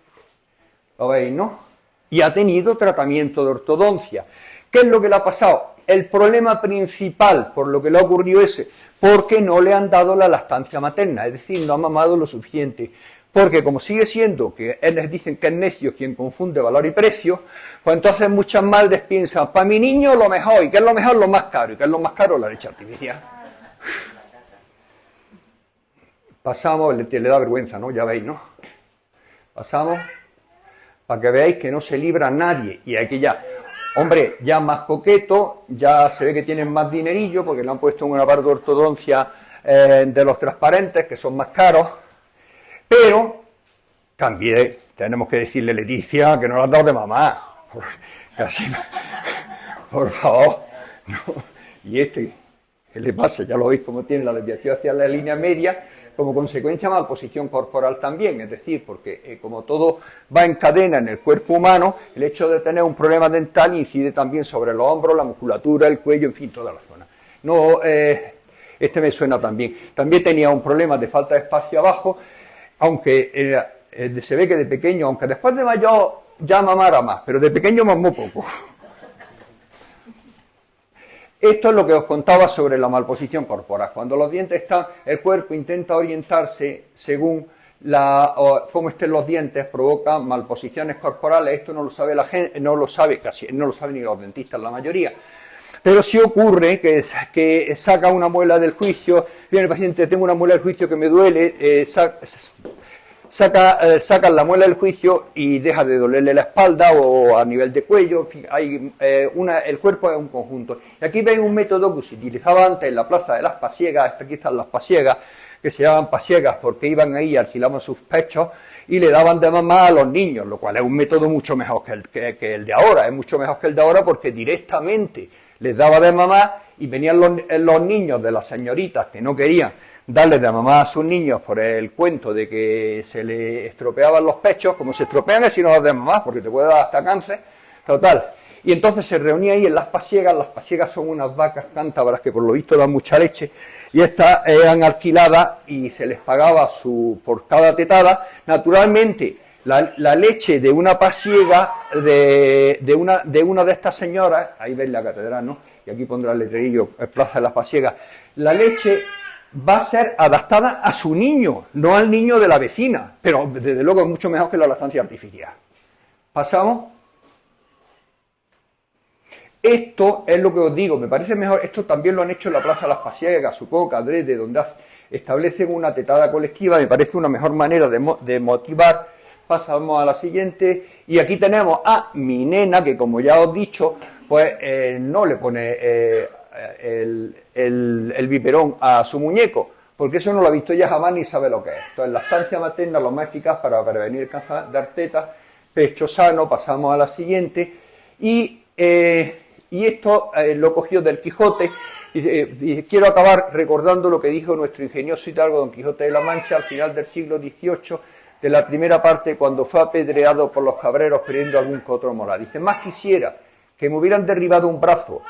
lo veis, ¿no? Y ha tenido tratamiento de ortodoncia. ¿Qué es lo que le ha pasado? el problema principal por lo que le ha ocurrido ese, porque no le han dado la lactancia materna, es decir, no ha mamado lo suficiente. Porque como sigue siendo que dicen que es necio quien confunde valor y precio, pues entonces muchas madres piensan, para mi niño lo mejor, ¿y qué es lo mejor? Lo más caro, ¿y qué es lo más caro? La leche artificial. Pasamos, le da vergüenza, ¿no? Ya veis, ¿no? Pasamos, para que veáis que no se libra nadie, y aquí ya, hombre, ya más coqueto, ya se ve que tienen más dinerillo, porque le han puesto un aparato de ortodoncia de los transparentes, que son más caros. Pero también tenemos que decirle, Leticia, que no lo has dado de mamá. Casi, por favor. No. Y ¿qué le pasa? Ya lo veis como tiene la desviación hacia la línea media, como consecuencia malposición corporal también. Es decir, porque como todo va en cadena en el cuerpo humano, el hecho de tener un problema dental incide también sobre los hombros, la musculatura, el cuello, en fin, toda la zona. No, me suena también. También tenía un problema de falta de espacio abajo, aunque se ve que de pequeño, aunque después de mayor ya mamara más, pero de pequeño mamó poco. Esto es lo que os contaba sobre la malposición corporal. Cuando los dientes están, el cuerpo intenta orientarse según cómo estén los dientes, provoca malposiciones corporales. Esto no lo sabe la gente, no lo sabe ni los dentistas la mayoría. Pero sí ocurre que saca una muela del juicio, viene el paciente, tengo una muela del juicio que me duele, sacan la muela del juicio y deja de dolerle la espalda o a nivel de cuello, en fin, el cuerpo es un conjunto. Y aquí veis un método que se utilizaba antes en la plaza de las pasiegas, aquí están las pasiegas, que se llamaban pasiegas porque iban ahí y alquilaban sus pechos y le daban de mamá a los niños, lo cual es un método mucho mejor que el de ahora, es mucho mejor que el de ahora porque directamente les daba de mamá y venían los niños de las señoritas que no querían darles de mamá a sus niños por el cuento de que se le estropeaban los pechos, como se estropean es si no das de mamá, porque te puede dar hasta cáncer, total. Y entonces se reunía ahí en las pasiegas son unas vacas cántabras que por lo visto dan mucha leche, y estas eran alquiladas y se les pagaba por cada tetada, naturalmente. La leche de una pasiega, de una de estas señoras, ahí veis la catedral, ¿no? Y aquí pondrá el letrerillo, Plaza de las Pasiegas. La leche va a ser adaptada a su niño, no al niño de la vecina, pero desde luego es mucho mejor que la lactancia artificial. ¿Pasamos? Esto es lo que os digo, me parece mejor, esto también lo han hecho en la Plaza de las Pasiegas, supongo que adrede, donde establecen una tetada colectiva, me parece una mejor manera de motivar. Pasamos a la siguiente, y aquí tenemos a mi nena, que como ya os he dicho, pues no le pone el biberón a su muñeco, porque eso no lo ha visto ella jamás ni sabe lo que es. Entonces, la lactancia materna es lo más eficaz para prevenir el cáncer de tetas, pecho sano. Pasamos a la siguiente, y esto lo cogió del Quijote, y quiero acabar recordando lo que dijo nuestro ingenioso hidalgo Don Quijote de la Mancha al final del siglo XVIII, de la primera parte, cuando fue apedreado por los cabreros perdiendo algún que otro moral. Dice, más quisiera que me hubieran derribado un brazo,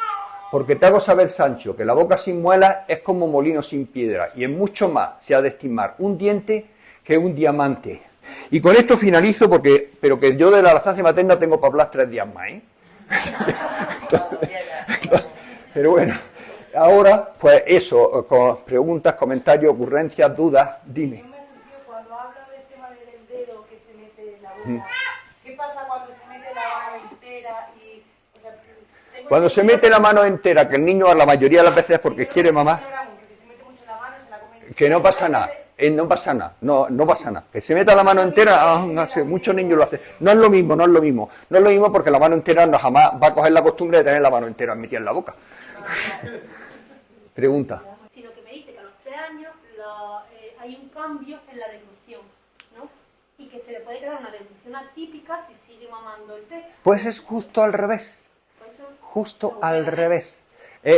porque te hago saber, Sancho, que la boca sin muelas es como molino sin piedra, y en mucho más se ha de estimar un diente que un diamante. Y con esto finalizo, pero que yo de la lactancia materna tengo para hablar 3 días más, ¿eh? Pero bueno, ahora, pues eso, con preguntas, comentarios, ocurrencias, dudas, dime. ¿Qué pasa cuando se mete la mano entera? Cuando se mete la mano entera, que el niño a la mayoría de las veces es porque quiere mamá, que no pasa nada, no pasa nada, no pasa nada. Que se meta la mano entera, muchos niños lo hacen. No es lo mismo porque la mano entera no jamás va a coger la costumbre de tener la mano entera metida en la boca. Pregunta. Sino que me dice que a los 3 años hay un cambio en la deglución, ¿no? Y que se le puede quedar una deglución atípica si sigue mamando el pecho. Pues es justo al revés. Justo al revés.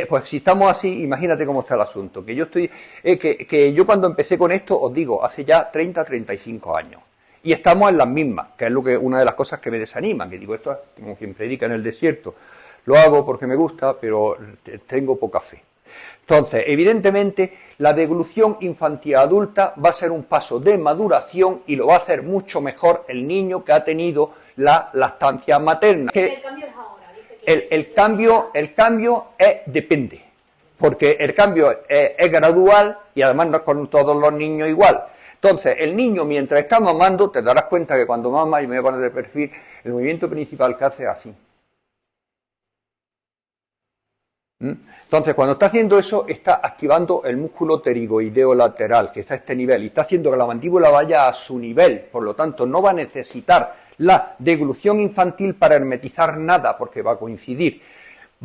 Pues si estamos así, imagínate cómo está el asunto. Que yo cuando empecé con esto, os digo, hace ya 30, 35 años. Y estamos en las mismas, que es una de las cosas que me desaniman. Que digo, esto es como quien predica en el desierto. Lo hago porque me gusta, pero tengo poca fe. Entonces, evidentemente, la deglución infantil adulta va a ser un paso de maduración y lo va a hacer mucho mejor el niño que ha tenido la lactancia materna. El cambio es ahora, dice el cambio depende, porque el cambio es gradual y además no es con todos los niños igual. Entonces, el niño mientras está mamando, te darás cuenta que cuando mama, y me voy a poner de perfil, el movimiento principal que hace es así. Entonces, cuando está haciendo eso, está activando el músculo pterigoideo lateral, que está a este nivel, y está haciendo que la mandíbula vaya a su nivel, por lo tanto, no va a necesitar la deglución infantil para hermetizar nada, porque va a coincidir.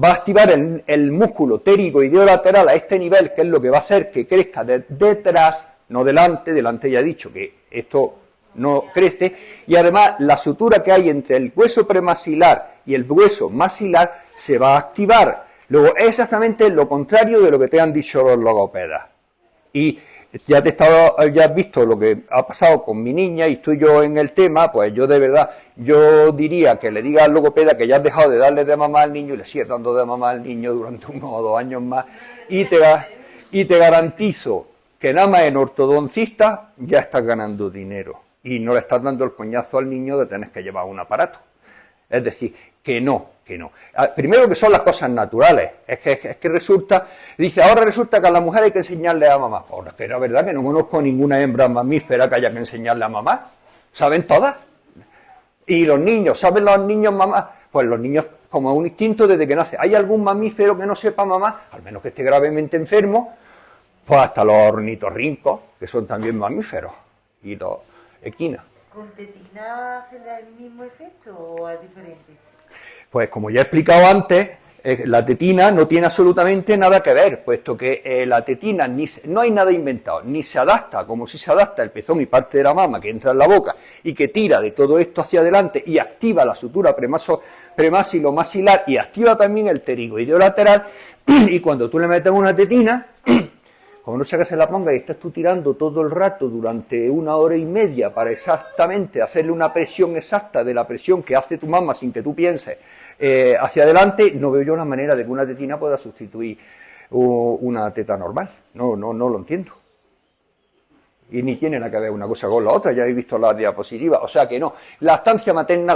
Va a activar el músculo pterigoideo lateral a este nivel, que es lo que va a hacer que crezca detrás, no delante ya he dicho que esto no crece, y además la sutura que hay entre el hueso premaxilar y el hueso maxilar se va a activar. Luego, es exactamente lo contrario de lo que te han dicho los logopedas. Y ya has visto lo que ha pasado con mi niña y estoy yo en el tema, pues yo de verdad, yo diría que le diga al logopeda que ya has dejado de darle de mamá al niño y le sigues dando de mamá al niño durante 1 o 2 años más, y te garantizo que nada más en ortodoncista ya estás ganando dinero y no le estás dando el coñazo al niño de tener que llevar un aparato. Es decir, que no. Primero que son las cosas naturales, es que resulta, dice, ahora resulta que a la mujer hay que enseñarle a mamá. Ahora, es que la verdad que no conozco ninguna hembra mamífera que haya que enseñarle a mamá, ¿saben todas? Y los niños, ¿saben los niños mamá? Pues los niños, como un instinto desde que nace. ¿Hay algún mamífero que no sepa mamá? Al menos que esté gravemente enfermo, pues hasta los ornitorrincos, que son también mamíferos, y los equinos. ¿Con tetina hace el mismo efecto o es diferente? Pues como ya he explicado antes, la tetina no tiene absolutamente nada que ver, puesto que la tetina no hay nada inventado, ni se adapta como si se adapta el pezón y parte de la mama que entra en la boca y que tira de todo esto hacia adelante y activa la sutura premaxilomaxilar y activa también el pterigoideo lateral, y cuando tú le metes una tetina, como no sea que se la ponga y estás tú tirando todo el rato durante 1 hora y media para exactamente hacerle una presión exacta de la presión que hace tu mamá sin que tú pienses hacia adelante, no veo yo la manera de que una tetina pueda sustituir una teta normal. No lo entiendo. Y ni tiene nada que ver una cosa con la otra, ya habéis visto las diapositivas, o sea que no. Lactancia materna y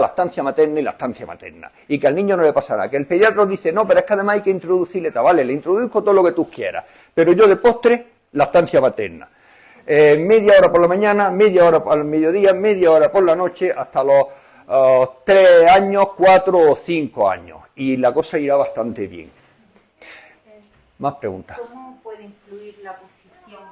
lactancia materna. Y que al niño no le pasa nada. Que el pediatra dice, no, pero es que además hay que introducirle, vale, le introduzco todo lo que tú quieras, pero yo de postre, lactancia materna. Media hora por la mañana, media hora al mediodía, media hora por la noche, hasta los 3 años, 4 o 5 años. Y la cosa irá bastante bien. Más preguntas. ¿Cómo puede influir la posición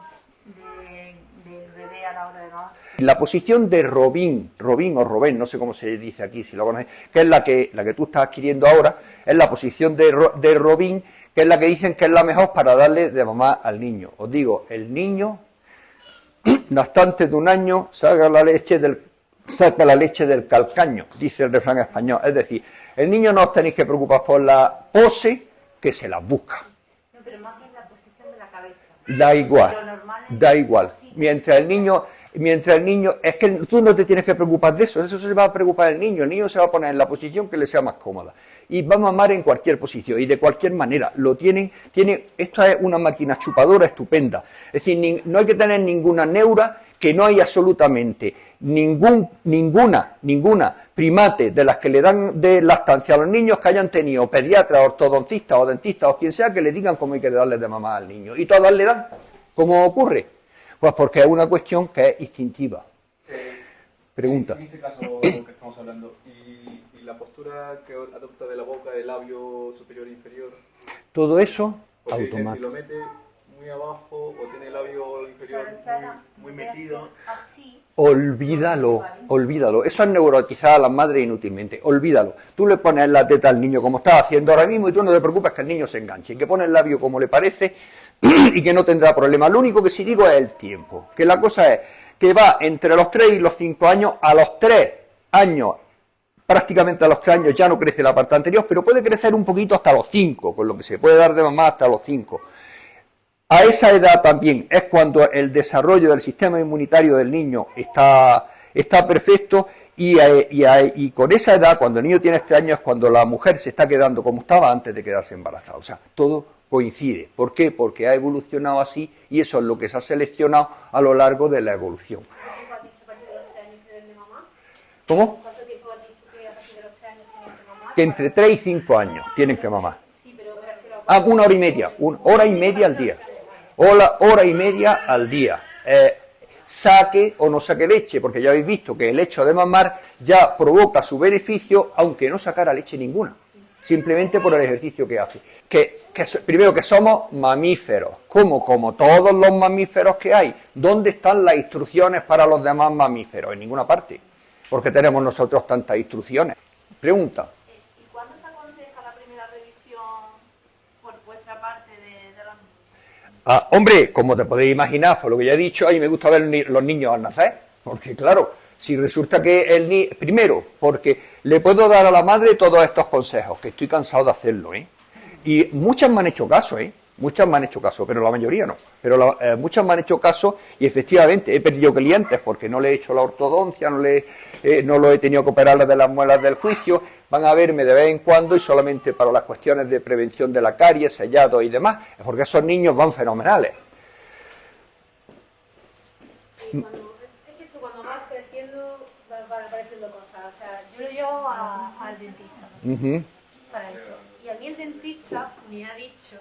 del bebé a la hora de nacer? La posición de Robin o Robén, no sé cómo se dice aquí, si lo conocéis, que es la que tú estás adquiriendo ahora, es la posición de Robin, que es la que dicen que es la mejor para darle de mamá al niño. Os digo, el niño, lactante de 1 año, saca la leche del calcaño, dice el refrán español. Es decir, el niño no os tenéis que preocupar por la pose, que se las busca. No, pero más bien la posición de la cabeza. Da igual. Mientras el niño, es que tú no te tienes que preocupar de eso se va a preocupar el niño se va a poner en la posición que le sea más cómoda. Y va a mamar en cualquier posición y de cualquier manera. Esto es una máquina chupadora estupenda. Es decir, no hay que tener ninguna neura, que no hay absolutamente ninguna primate de las que le dan de lactancia a los niños que hayan tenido pediatras, ortodoncistas o dentistas o quien sea que le digan cómo hay que darle de mamá al niño. Y todas le dan. ¿Cómo ocurre? Pues porque es una cuestión que es instintiva. Pregunta. En este caso que estamos hablando, ¿y la postura que adopta de la boca, del labio superior e inferior? Todo eso, automático. Si lo mete muy abajo o tiene el labio inferior muy metido... Así. Olvídalo. Eso es neurotizar a las madres inútilmente. Olvídalo. Tú le pones la teta al niño como estás haciendo ahora mismo y tú no te preocupes que el niño se enganche. Y que pone el labio como le parece y que no tendrá problema. Lo único que sí digo es el tiempo. Que la cosa es que va entre los 3 y los 5 años. A los 3 años, prácticamente a los 3 años ya no crece la parte anterior, pero puede crecer un poquito hasta los 5, con lo que se puede dar de mamá hasta los 5. A esa edad también es cuando el desarrollo del sistema inmunitario del niño está perfecto y con esa edad, cuando el niño tiene 3 años, es cuando la mujer se está quedando como estaba antes de quedarse embarazada. O sea, todo coincide. ¿Por qué? Porque ha evolucionado así y eso es lo que se ha seleccionado a lo largo de la evolución. ¿Cuánto tiempo has dicho que a partir de los 3 años que den de mamá? ¿Cómo? ¿Cuánto tiempo has dicho que a partir de los 3 años tienen que mamar? que entre 3 y 5 años tienen que mamar. Sí, pero me refiero a... 1 hora y media al día. Hora y media al día. Saque o no saque leche, porque ya habéis visto que el hecho de mamar ya provoca su beneficio, aunque no sacara leche ninguna, simplemente por el ejercicio que hace. Primero, que somos mamíferos, como todos los mamíferos que hay. ¿Dónde están las instrucciones para los demás mamíferos? En ninguna parte, porque tenemos nosotros tantas instrucciones. Pregunta. ¿Y cuándo se aconseja la primera revisión por vuestra parte de los niños? Hombre, como te podéis imaginar, por lo que ya he dicho, a mí me gusta ver los niños al nacer, porque claro, si resulta que el niño... Primero, porque le puedo dar a la madre todos estos consejos, que estoy cansado de hacerlo, y muchas me han hecho caso, muchas me han hecho caso, pero la mayoría no, pero muchas me han hecho caso y efectivamente he perdido clientes porque no le he hecho la ortodoncia, no lo he tenido que operar de las muelas del juicio, van a verme de vez en cuando y solamente para las cuestiones de prevención de la caries, sellado y demás, porque esos niños van fenomenales. Cuando vas creciendo van apareciendo cosas, o sea, yo lo llevo al dentista para esto, y a mí el dentista me ha dicho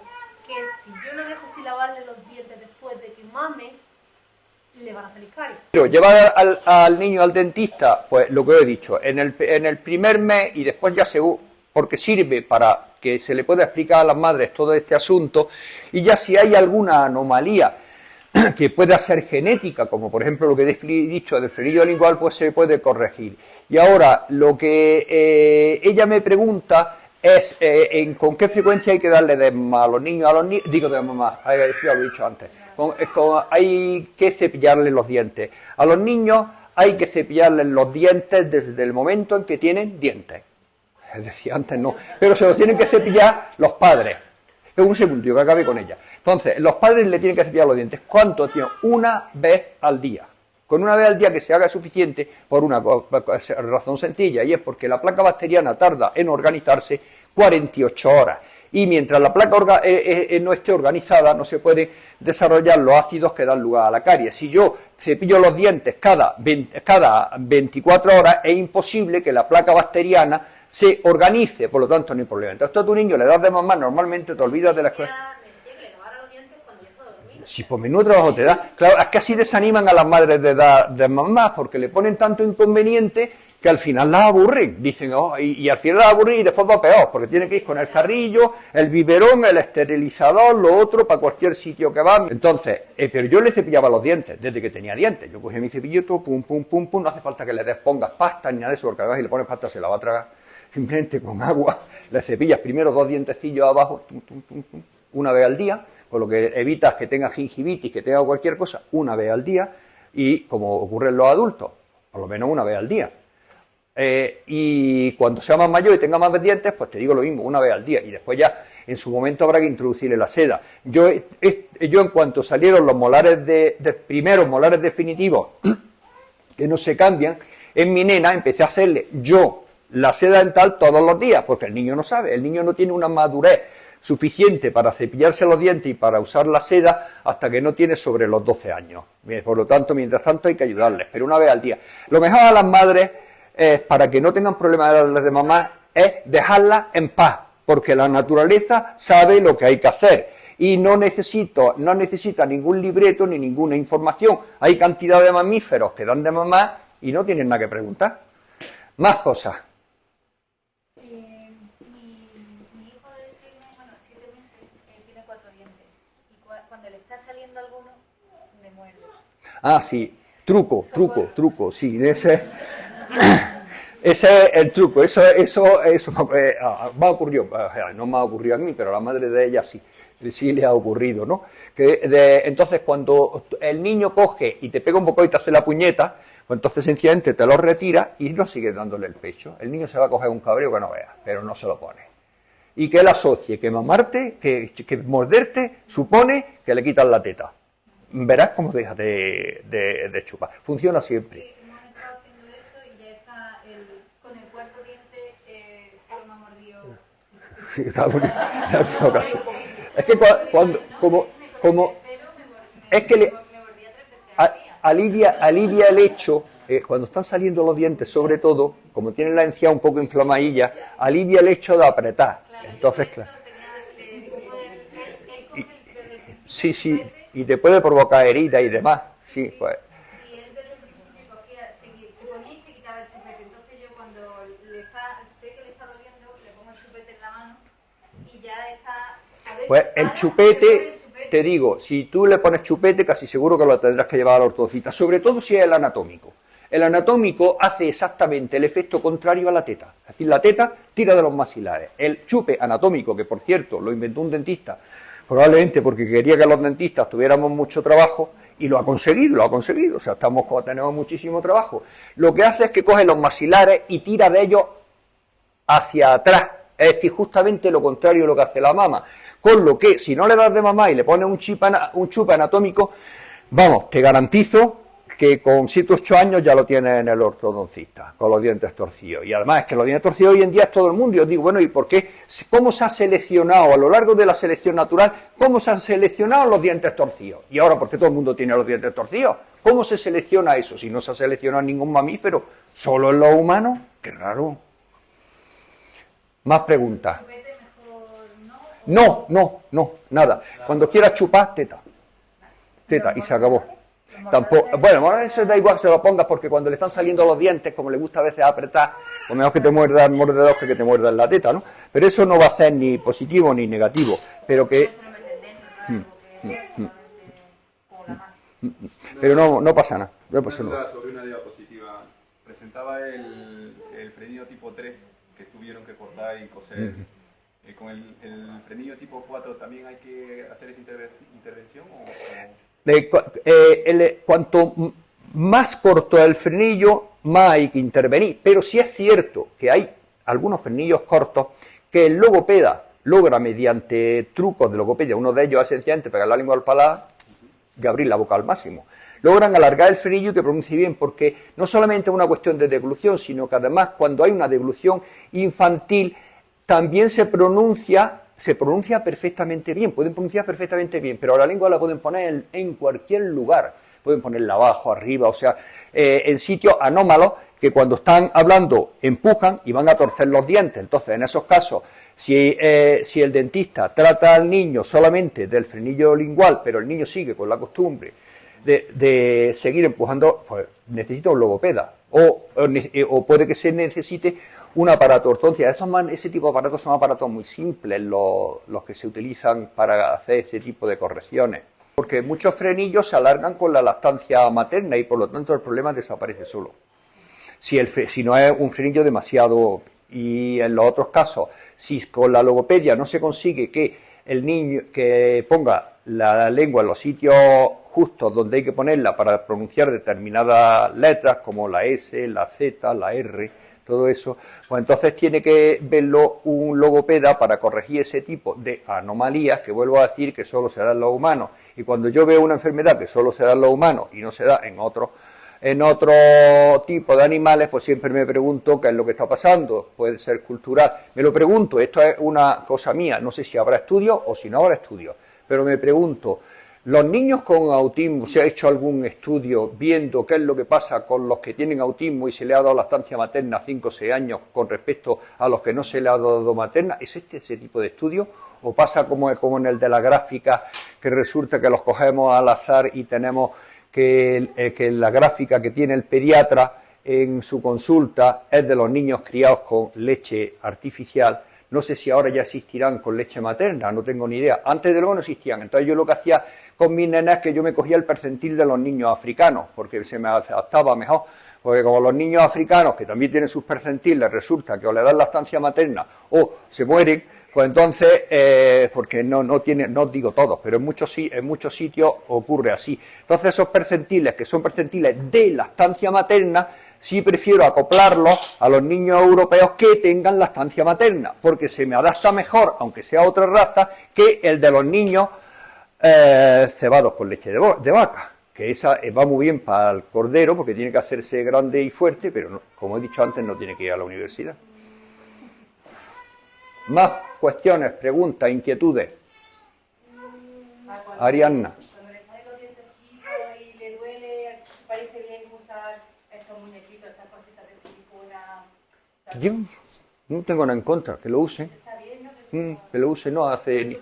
que si yo lo dejo sin lavarle los dientes después de que mame, le van a salir caries. Pero llevar al niño al dentista, pues lo que os he dicho, en el primer mes y después ya porque sirve para que se le pueda explicar a las madres todo este asunto, y ya si hay alguna anomalía que pueda ser genética, como por ejemplo lo que he dicho del frenillo lingual, pues se puede corregir. Y ahora, lo que ella me pregunta es con qué frecuencia hay que darle de mamá a los niños, digo de mamá, ya lo he dicho antes, hay que cepillarle los dientes. A los niños hay que cepillarles los dientes desde el momento en que tienen dientes. Es decir, antes no, pero se los tienen que cepillar los padres. Un segundo, que acabe con ella. Entonces, los padres le tienen que cepillar los dientes. ¿Cuánto tiempo? Una vez al día. Con una vez al día que se haga suficiente por una razón sencilla, y es porque la placa bacteriana tarda en organizarse 48 horas. Y mientras la placa no esté organizada, no se pueden desarrollar los ácidos que dan lugar a la caries. Si yo cepillo los dientes cada 24 horas, es imposible que la placa bacteriana se organice, por lo tanto no hay problema. Entonces tú a tu niño le das de mamar, normalmente te olvidas de la escuela. Si por menudo trabajo te da. Claro, es que así desaniman a las madres de dar de mamá, porque le ponen tanto inconveniente que al final las aburren. Dicen, y al final las aburren y después va peor, porque tiene que ir con el carrillo, el biberón, el esterilizador, lo otro, para cualquier sitio que va. Entonces, pero yo le cepillaba los dientes, desde que tenía dientes. Yo cogía mi cepillito, pum, pum, pum, pum, no hace falta que le pongas pasta ni nada de eso, porque además si le pones pasta se la va a tragar. Simplemente con agua le cepillas primero 2 dientecillos abajo, tum, tum, tum, tum, una vez al día, con lo que evitas que tenga gingivitis, que tenga cualquier cosa, una vez al día, y como ocurre en los adultos, por lo menos una vez al día. Y cuando sea más mayor y tenga más dientes, pues te digo lo mismo, una vez al día, y después ya en su momento habrá que introducirle la seda. Yo en cuanto salieron los molares primeros molares definitivos, que no se cambian, en mi nena empecé a hacerle yo la seda dental todos los días, porque el niño no sabe, el niño no tiene una madurez suficiente para cepillarse los dientes y para usar la seda hasta que no tiene sobre los 12 años. Por lo tanto, mientras tanto hay que ayudarles, pero una vez al día. Lo mejor a las madres, para que no tengan problemas de darles de mamá, es dejarlas en paz, porque la naturaleza sabe lo que hay que hacer y no necesita ningún libreto ni ninguna información. Hay cantidad de mamíferos que dan de mamá y no tienen nada que preguntar. Más cosas. Mi hijo de 7 meses, tiene 4 dientes. Y cuando le está saliendo alguno, me muerde. Ah, sí. Truco, sí. Ese es el truco. Eso me ha ocurrido. No me ha ocurrido a mí, pero a la madre de ella sí le ha ocurrido, ¿no? Entonces, cuando el niño coge y te pega un poco y te hace la puñeta, pues entonces sencillamente te lo retira y no sigues dándole el pecho. El niño se va a coger un cabreo que no veas, pero no se lo pone. Y que él asocie que mamarte, que morderte, supone que le quitas la teta. Verás cómo deja de chupar. Funciona siempre. Sí, hemos estado haciendo eso y ya está con el cuarto diente solo me ha mordido. Sí, está bonito. Es que como es que le alivia el hecho, cuando están saliendo los dientes, sobre todo, como tienen la encía un poco inflamadilla, alivia el hecho de apretar. Entonces, claro. Sí, sí, y te puede provocar heridas y demás, sí, pues. Y él desde el principio cogía, se ponía y se quitaba el chupete. Entonces yo cuando sé que le está doliendo, le pongo el chupete en la mano y ya está. Pues el chupete, te digo, si tú le pones chupete, casi seguro que lo tendrás que llevar al ortodocista, sobre todo si es el anatómico. El anatómico hace exactamente el efecto contrario a la teta. Es decir, la teta tira de los maxilares. El chupe anatómico, que por cierto lo inventó un dentista, probablemente porque quería que los dentistas tuviéramos mucho trabajo, y lo ha conseguido, o sea, tenemos muchísimo trabajo. Lo que hace es que coge los maxilares y tira de ellos hacia atrás, es decir, justamente lo contrario de lo que hace la mama. Con lo que, si no le das de mamá y le pones un chupe anatómico, vamos, te garantizo que con 7 o 8 años ya lo tienes en el ortodoncista, con los dientes torcidos. Y además es que los dientes torcidos hoy en día es todo el mundo. Y os digo, bueno, ¿y por qué? ¿Cómo se ha seleccionado a lo largo de la selección natural? ¿Cómo se han seleccionado los dientes torcidos? Y ahora, ¿por qué todo el mundo tiene los dientes torcidos? ¿Cómo se selecciona eso? Si no se ha seleccionado ningún mamífero, solo en los humanos, qué raro. Más preguntas. No, nada. Cuando quieras chupar, teta, y se acabó. Tampoco, bueno, eso da igual que se lo pongas, porque cuando le están saliendo los dientes, como le gusta a veces apretar, pues mejor que te muerda el mordedor que te muerda en la teta, ¿no? Pero eso no va a ser ni positivo ni negativo, pero que... Pero no pasa nada. No pasa nada. Sobre una diapositiva, presentaba el frenillo tipo 3, que tuvieron que cortar y coser. ¿Con el frenillo tipo 4 también hay que hacer esa intervención? Cuanto más corto el frenillo, más hay que intervenir. Pero sí es cierto que hay algunos frenillos cortos que el logopeda logra mediante trucos de logopedia, uno de ellos es sencillamente pegar la lengua al paladar y abrir la boca al máximo. Logran alargar el frenillo y que pronuncie bien, porque no solamente es una cuestión de deglución, sino que además cuando hay una deglución infantil también se pronuncia perfectamente bien, pueden pronunciar perfectamente bien, pero la lengua la pueden poner en cualquier lugar, pueden ponerla abajo, arriba, o sea, en sitios anómalos que cuando están hablando empujan y van a torcer los dientes. Entonces, en esos casos, si el dentista trata al niño solamente del frenillo lingual, pero el niño sigue con la costumbre de seguir empujando, pues necesita un logopeda, o puede que se necesite un aparato ortodoncia. Ese tipo de aparatos son aparatos muy simples, los que se utilizan para hacer ese tipo de correcciones, porque muchos frenillos se alargan con la lactancia materna y por lo tanto el problema desaparece solo. Si no es un frenillo demasiado, y en los otros casos, si con la logopedia no se consigue que el niño que ponga la lengua en los sitios justos donde hay que ponerla para pronunciar determinadas letras como la S, la Z, la R, todo eso, pues entonces tiene que verlo un logopeda para corregir ese tipo de anomalías que vuelvo a decir que solo se da en los humanos. Y cuando yo veo una enfermedad que solo se da en los humanos y no se da en otro tipo de animales, pues siempre me pregunto qué es lo que está pasando. Puede ser cultural, me lo pregunto, esto es una cosa mía, no sé si habrá estudios o si no habrá estudios, pero me pregunto, ¿los niños con autismo, se ha hecho algún estudio viendo qué es lo que pasa con los que tienen autismo y se le ha dado lactancia materna a 5 o 6 años con respecto a los que no se le ha dado materna? ¿Es ese tipo de estudio? ¿O pasa como en el de la gráfica, que resulta que los cogemos al azar y tenemos que la gráfica que tiene el pediatra en su consulta es de los niños criados con leche artificial? No sé si ahora ya existirán con leche materna, no tengo ni idea. Antes de luego no existían. Entonces yo lo que hacía con mis nenas es que yo me cogía el percentil de los niños africanos, porque se me adaptaba mejor. Porque como los niños africanos, que también tienen sus percentiles, resulta que o le dan lactancia materna o se mueren, pues entonces, porque no digo todos, pero en muchos sitios ocurre así. Entonces esos percentiles, que son percentiles de lactancia materna, sí prefiero acoplarlos a los niños europeos que tengan lactancia materna, porque se me adapta mejor, aunque sea otra raza, que el de los niños cebados con leche de vaca, que esa va muy bien para el cordero, porque tiene que hacerse grande y fuerte, pero no, como he dicho antes, no tiene que ir a la universidad. Más cuestiones, preguntas, inquietudes. Ariadna. Cuando le salen los dientecitos y le duele, parece bien usar estos muñequitos, estas cositas de silicona Yo no tengo nada en contra, que lo use. Que lo use, no hace...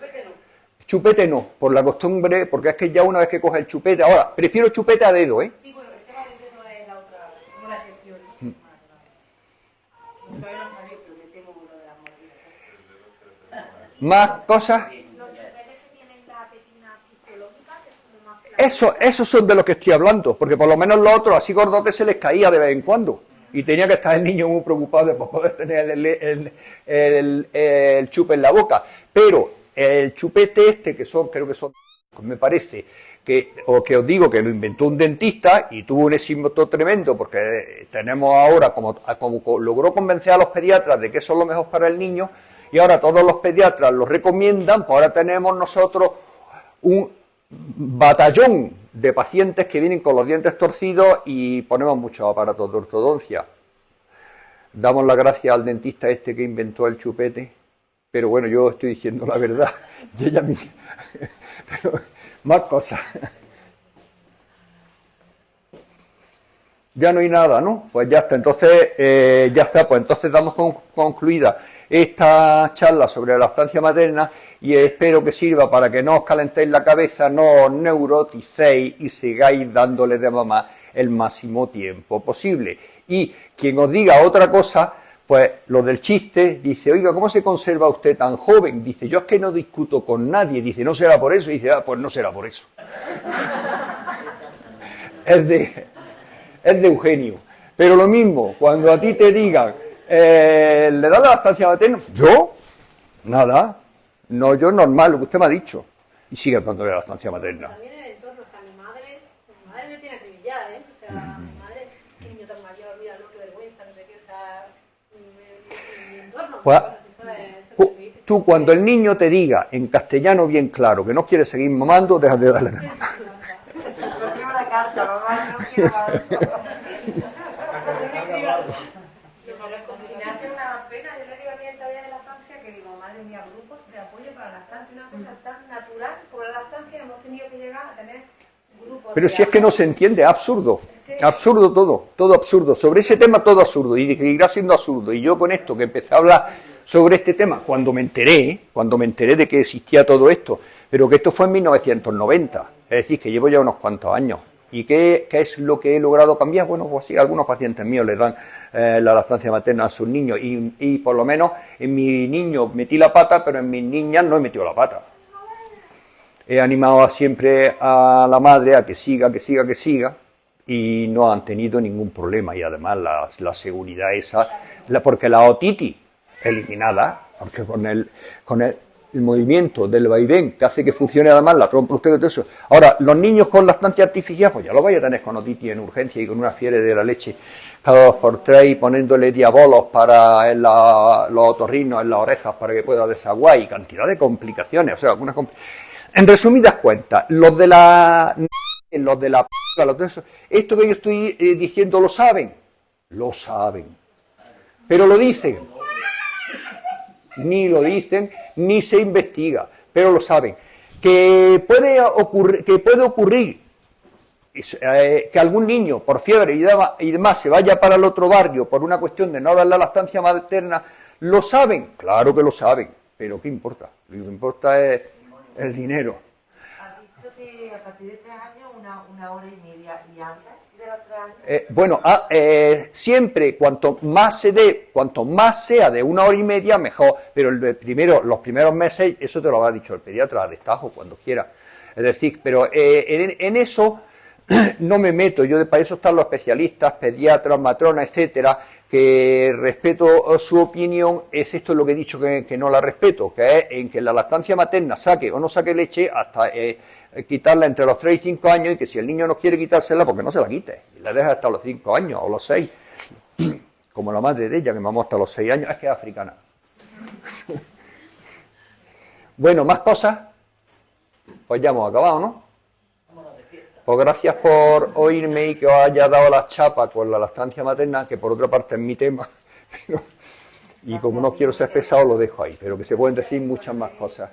Chupete no, por la costumbre, porque es que ya una vez que coge el chupete... Ahora, prefiero chupete a dedo, ¿eh? Sí, bueno, el tema del dedo es la otra, como la excepción. Todavía no sabéis, pero me temo lo de las mordidas. Más cosas... Los chupetes que tienen la petina fisiológica, que es como más... Esos son de los que estoy hablando, porque por lo menos los otros, así gordotes, se les caía de vez en cuando. Y tenía que estar el niño muy preocupado de poder tener el chupe en la boca. Pero el chupete este, que son, creo que son, me parece, que os digo que lo inventó un dentista y tuvo un éxito tremendo, porque tenemos ahora, como logró convencer a los pediatras de que eso es lo mejor para el niño, y ahora todos los pediatras lo recomiendan, pues ahora tenemos nosotros un batallón de pacientes que vienen con los dientes torcidos y ponemos muchos aparatos de ortodoncia. Damos las gracias al dentista este que inventó el chupete, pero bueno, yo estoy diciendo la verdad. Y ella misma. Pero más cosas. Ya no hay nada, ¿no? Pues ya está. Entonces, pues entonces damos concluida esta charla sobre la lactancia materna y espero que sirva para que no os calentéis la cabeza, no os neuroticéis y sigáis dándole de mamá el máximo tiempo posible. Y quien os diga otra cosa, pues lo del chiste, dice, oiga, ¿cómo se conserva usted tan joven? Dice, yo es que no discuto con nadie. Dice, ¿no será por eso? Dice, pues no será por eso. Es de Eugenio. Pero lo mismo, cuando a ti te digan, ¿le da la lactancia materna? ¿Yo? Nada. No, yo normal, lo que usted me ha dicho. Y sigue dándole la lactancia materna. También en el entorno, o sea, mi madre me tiene que ya, ¿eh? O sea, mi madre, qué niño tan mayor, mira, no, qué vergüenza, no sé qué, o sea, mi entorno. Pues, eso tú cuando el niño te diga en castellano bien claro que no quiere seguir mamando, dejas de darle de mamar. No quiero una carta, mamá, no quiero más. Y me hace una pena, yo le digo a mi todavía de lactancia que digo, madre mía, grupos de apoyo para la lactancia, una cosa tan natural como la lactancia, hemos tenido que llegar a tener grupos. Pero si es que no se entiende, absurdo. Absurdo todo absurdo. Sobre ese tema todo absurdo y seguirá siendo absurdo. Y yo con esto que empecé a hablar sobre este tema, cuando me enteré de que existía todo esto, pero que esto fue en 1990, es decir, que llevo ya unos cuantos años. ¿Y qué es lo que he logrado cambiar? Bueno, pues sí, algunos pacientes míos les dan la lactancia materna a sus niños y por lo menos en mi niño metí la pata, pero en mis niñas no he metido la pata. He animado siempre a la madre a que siga y no han tenido ningún problema. Y además la seguridad esa, porque la otitis eliminada, porque con el movimiento del vaivén que hace que funcione además la trompa y todo eso. Ahora, los niños con lactancia artificial, pues ya lo vais a tener con otitis en urgencia y con una fiebre de la leche cada 2 por 3 y poniéndole diabolos para los otorrinos en las orejas para que pueda desaguar y cantidad de complicaciones. O sea, en resumidas cuentas, los de la esto que yo estoy diciendo lo saben, pero lo dicen. Ni lo dicen, ni se investiga, pero lo saben. Que puede ocurrir que algún niño por fiebre y demás se vaya para el otro barrio por una cuestión de no dar la lactancia materna, ¿lo saben? Claro que lo saben, pero ¿qué importa? Lo que importa es el dinero. Has dicho que a partir de 3 años, una hora y media, y antes de los 3 años. Siempre cuanto más sea de 1 hora y media, mejor, pero los primeros meses, eso te lo habrá dicho el pediatra a destajo, cuando quiera. Es decir, pero en eso no me meto, para eso están los especialistas, pediatras, matronas, etcétera, que respeto su opinión, es esto lo que he dicho que no la respeto, que es en que la lactancia materna saque o no saque leche hasta quitarla entre los 3 y 5 años y que si el niño no quiere quitársela, porque no se la quite, y la deja hasta los 5 años o los 6, como la madre de ella, que mamó hasta los 6 años, es que es africana. Bueno, más cosas, pues ya hemos acabado, ¿no? Pues gracias por oírme y que os haya dado la chapa con la lactancia materna, que por otra parte es mi tema, y como no quiero ser pesado lo dejo ahí, pero que se pueden decir muchas más cosas.